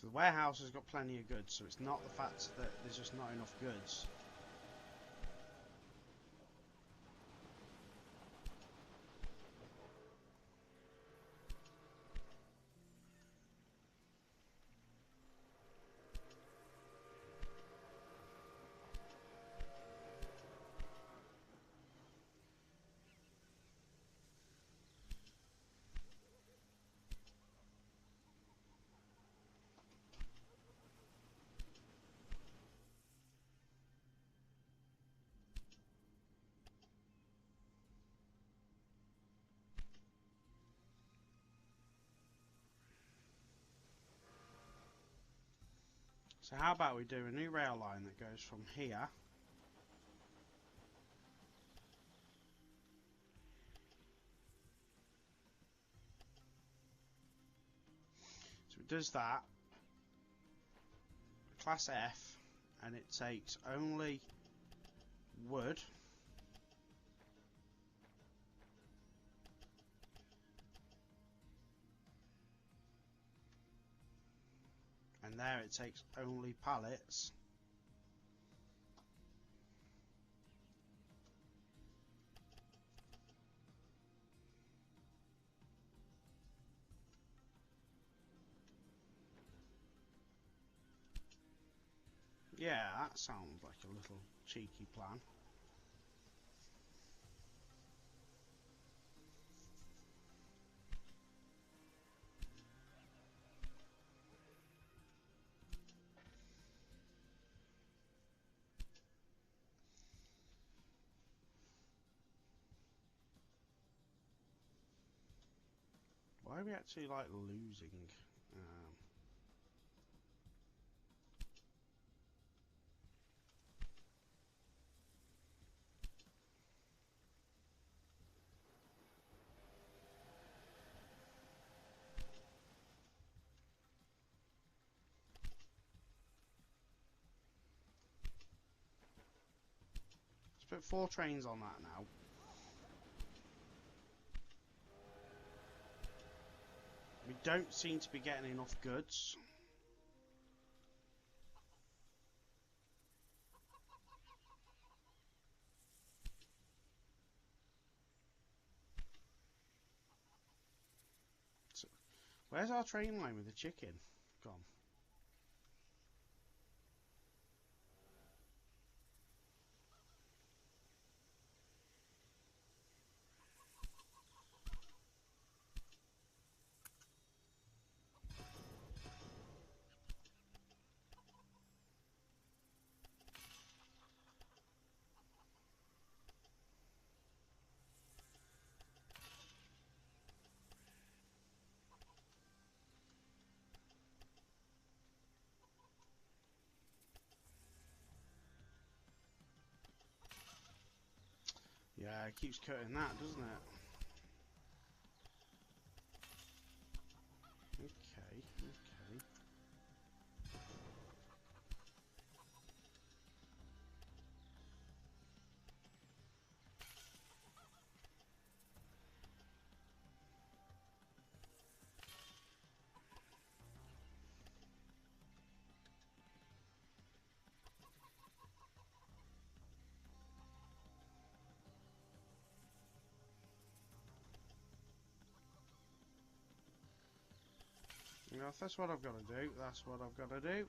S3: So the warehouse has got plenty of goods, so it's not the fact that there's just not enough goods. So how about we do a new rail line that goes from here so it does that, class F, and it takes only wood and there it takes only pallets. Yeah, that sounds like a little cheeky plan. Why are we actually like losing? Let's put 4 trains on that now. We don't seem to be getting enough goods. So, where's our train line with the chicken? Gone. Yeah, it keeps cutting that, doesn't it? Okay, okay. You know, if that's what I've got to do, that's what I've got to do.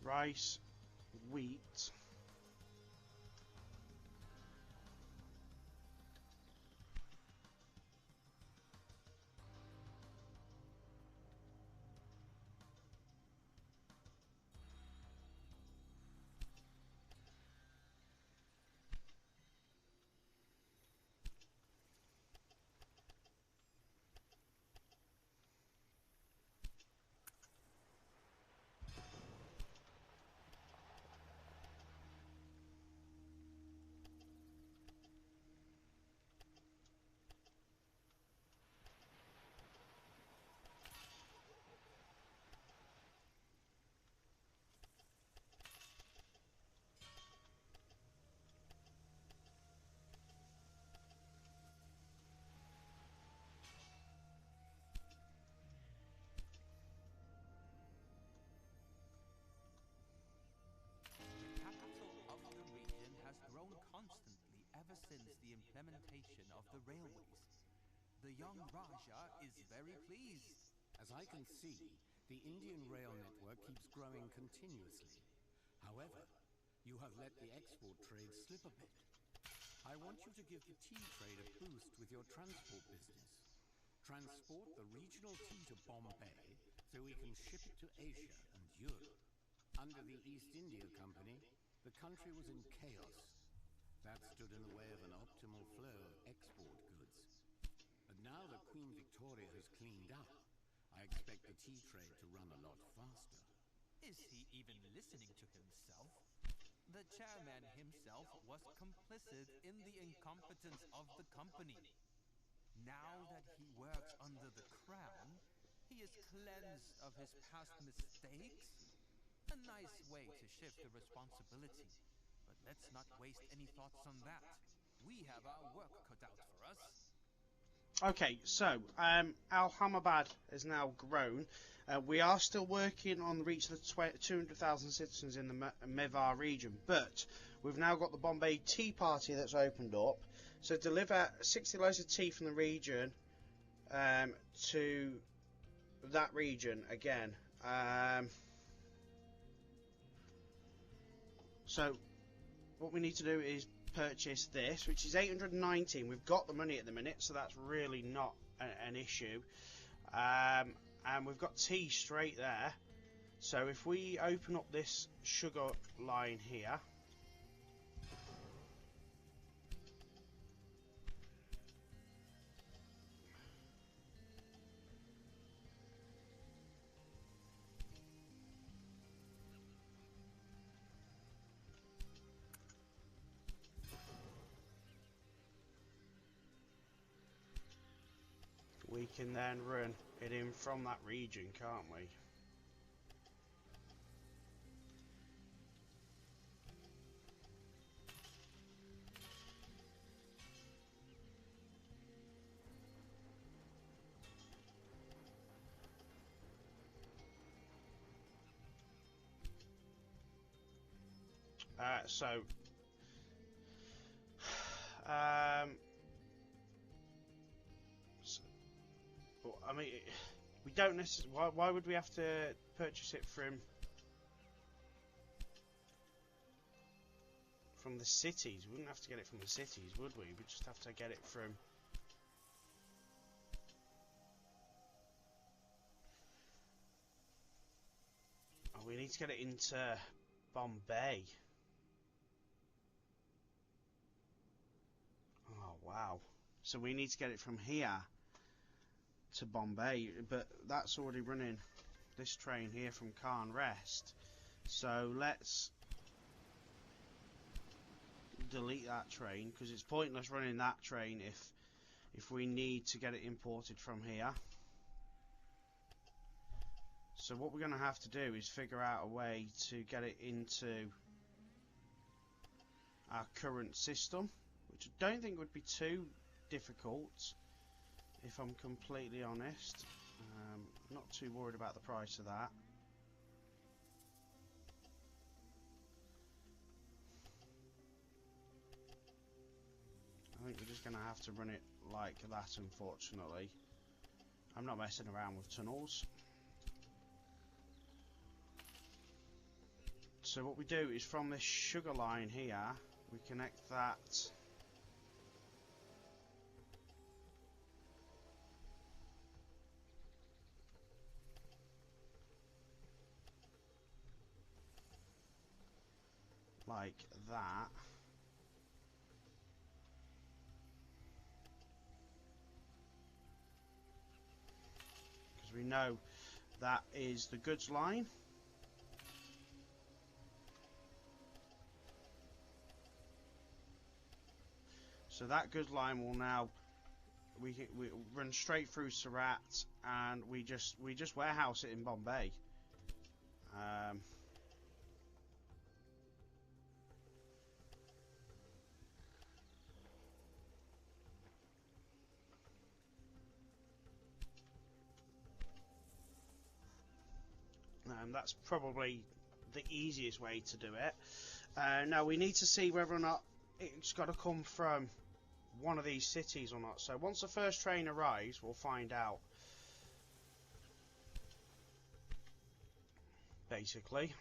S3: Rice, wheat.
S2: Constantly ever since the implementation of the railways. The young Raja is very pleased.
S4: As I can see, the Indian rail network keeps growing continuously. However, you have let the export trade slip a bit. I want you to give the tea trade a boost with your transport business. Transport the regional tea to Bombay so we can ship it to Asia and Europe. Under the East India Company, the country was in chaos. That stood in the way of an optimal flow of export goods. But now that Queen Victoria has cleaned up, I expect the tea trade to run a lot faster.
S2: Is he even listening to himself? The chairman himself was complicit in the incompetence of the company. Now that he works under the crown, he is cleansed of his past mistakes. A nice way to shift the responsibility. But let's not waste any thoughts on that. We have our work cut out for us.
S3: Okay, so Alhamabad has now grown. We are still working on reaching the 200,000 citizens in the Mewar region, but we've now got the Bombay Tea Party that's opened up. So deliver 60 loads of tea from the region to that region again. So what we need to do is purchase this, which is 819. We've got the money at the minute, so that's really not an issue. And we've got tea straight there. So if we open up this sugar line here, we can then run it in from that region, can't we? So I mean, we don't necessarily. Why would we have to from the cities. We wouldn't have to get it from the cities, would we? We'd just have to get it from... Oh, we need to get it into Bombay. Oh, wow. So we need to get it from here to Bombay, but that's already running this train here from Khan Rest. So let's delete that train, because it's pointless running that train if we need to get it imported from here. So what we're going to have to do is figure out a way to get it into our current system, which I don't think would be too difficult, if I'm completely honest. Not too worried about the price of that. I think we're just going to have to run it like that, unfortunately. I'm not messing around with tunnels. So what we do is from this sugar line here, we connect that like that. Because we know that is the goods line. So that goods line will now we run straight through Surat, and we just warehouse it in Bombay. That's probably the easiest way to do it. Now we need to see whether or not it's got to come from one of these cities or not. So once the first train arrives, we'll find out. Basically,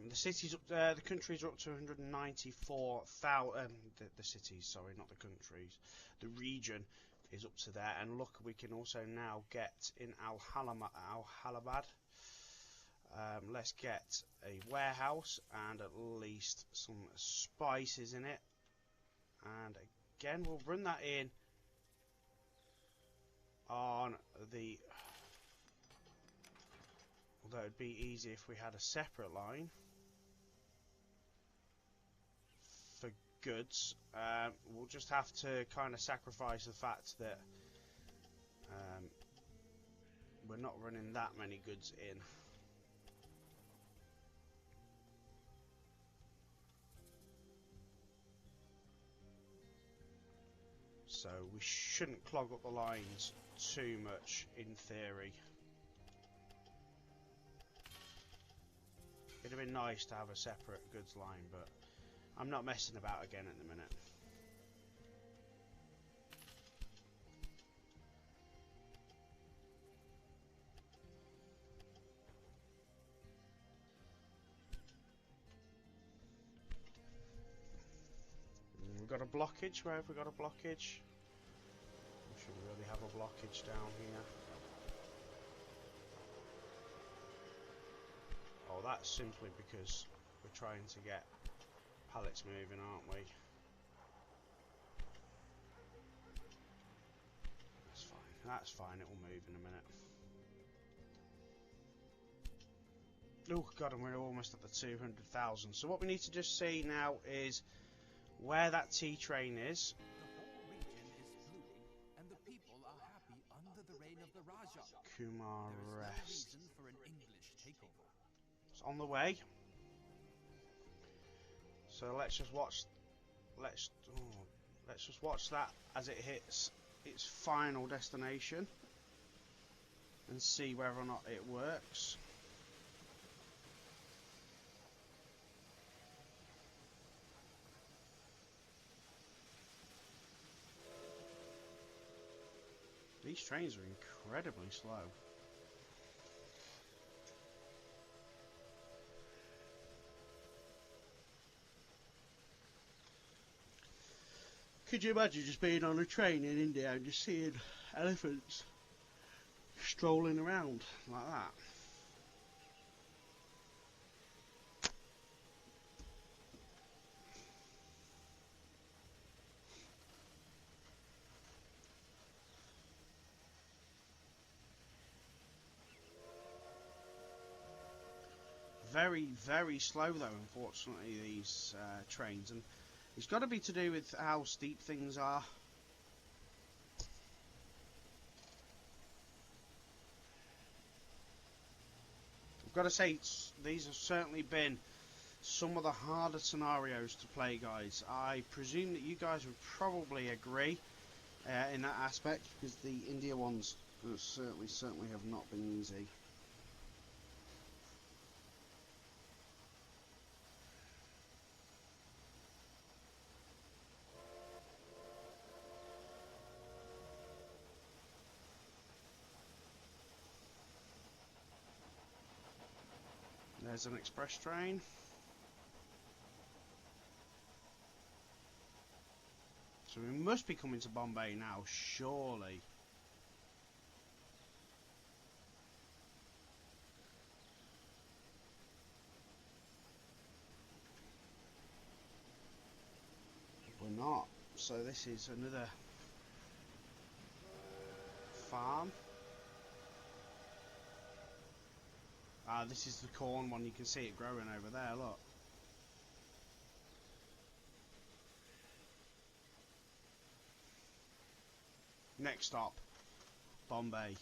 S3: the cities, the countries are up to 194,000. The cities, sorry, not the countries. The region is up to there, and look, we can also now get in Al Halabad. Let's get a warehouse and at least some spices in it, and again we'll run that in on the, although it'd be easy if we had a separate line for goods. We'll just have to kind of sacrifice the fact that we're not running that many goods in. So we shouldn't clog up the lines too much in theory. It'd have been nice to have a separate goods line, but I'm not messing about again at the minute. We've got a blockage. Where have we got a blockage? We should really have a blockage down here. Oh, that's simply because we're trying to get pallets moving, aren't we? That's fine. That's fine. It will move in a minute. Oh god, and we're almost at the 200,000. So what we need to just see now is where that T train is.
S2: The whole region is blooming, and the people are happy under the reign of the Raja.
S3: Kumar
S2: There is no
S3: Rest.
S2: reason for an English takeover.
S3: It's on the way. So let's just watch. Let's just watch that as it hits its final destination and see whether or not it works. These trains are incredibly slow. Could you imagine just being on a train in India and just seeing elephants strolling around like that? Very, very slow though, unfortunately, these trains, and it's got to be to do with how steep things are. I've got to say, these have certainly been some of the harder scenarios to play, guys. I presume that you guys would probably agree in that aspect, because the India ones certainly have not been easy. There's an express train. So we must be coming to Bombay now, surely. We're not. So this is another farm. Ah, this is the corn one. You can see it growing over there, look. Next stop, Bombay.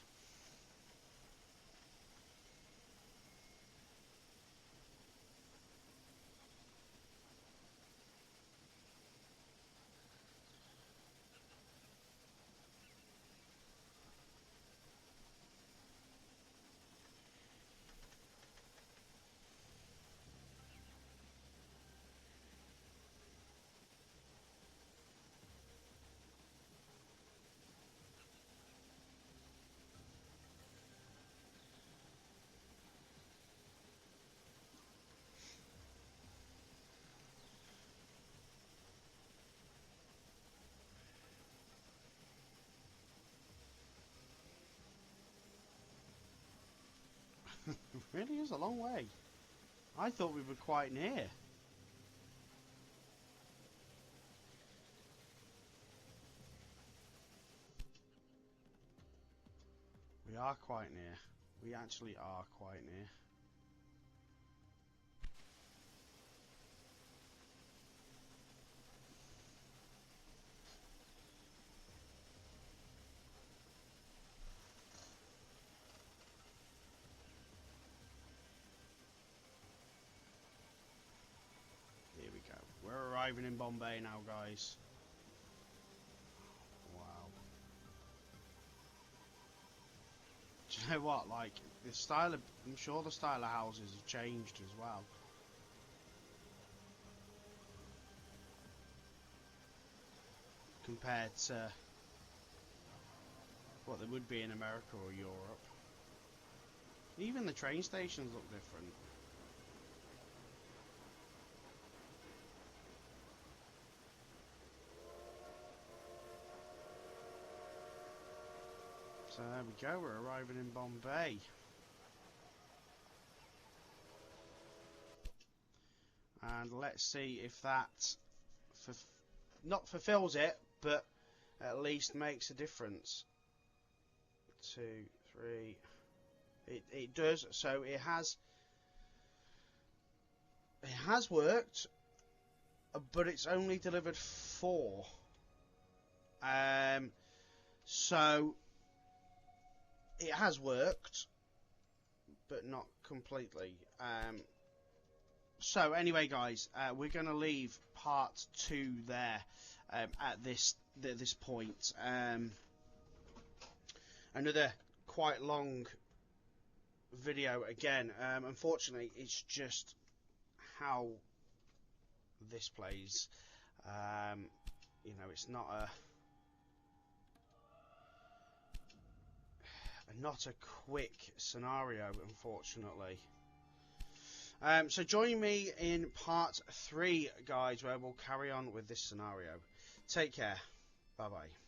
S3: It really is a long way. I thought we were quite near. We are quite near. We actually are quite near. Here we go. We're arriving in Bombay now, guys. Wow. Do you know what? Like, the style of... I'm sure the style of houses have changed as well. Compared to what they would be in America or Europe. Even the train stations look different. So there we go, we're arriving in Bombay. And let's see if that not fulfills it, but at least makes a difference. 2, 3. It does. So it has worked, but it's only delivered 4. So it has worked, but not completely. So anyway, guys, we're going to leave part 2 there at this point. Another quite long video again. Unfortunately, it's just how this plays. You know, it's not a quick scenario, unfortunately. So join me in part 3, guys, where we'll carry on with this scenario. Take care. Bye bye.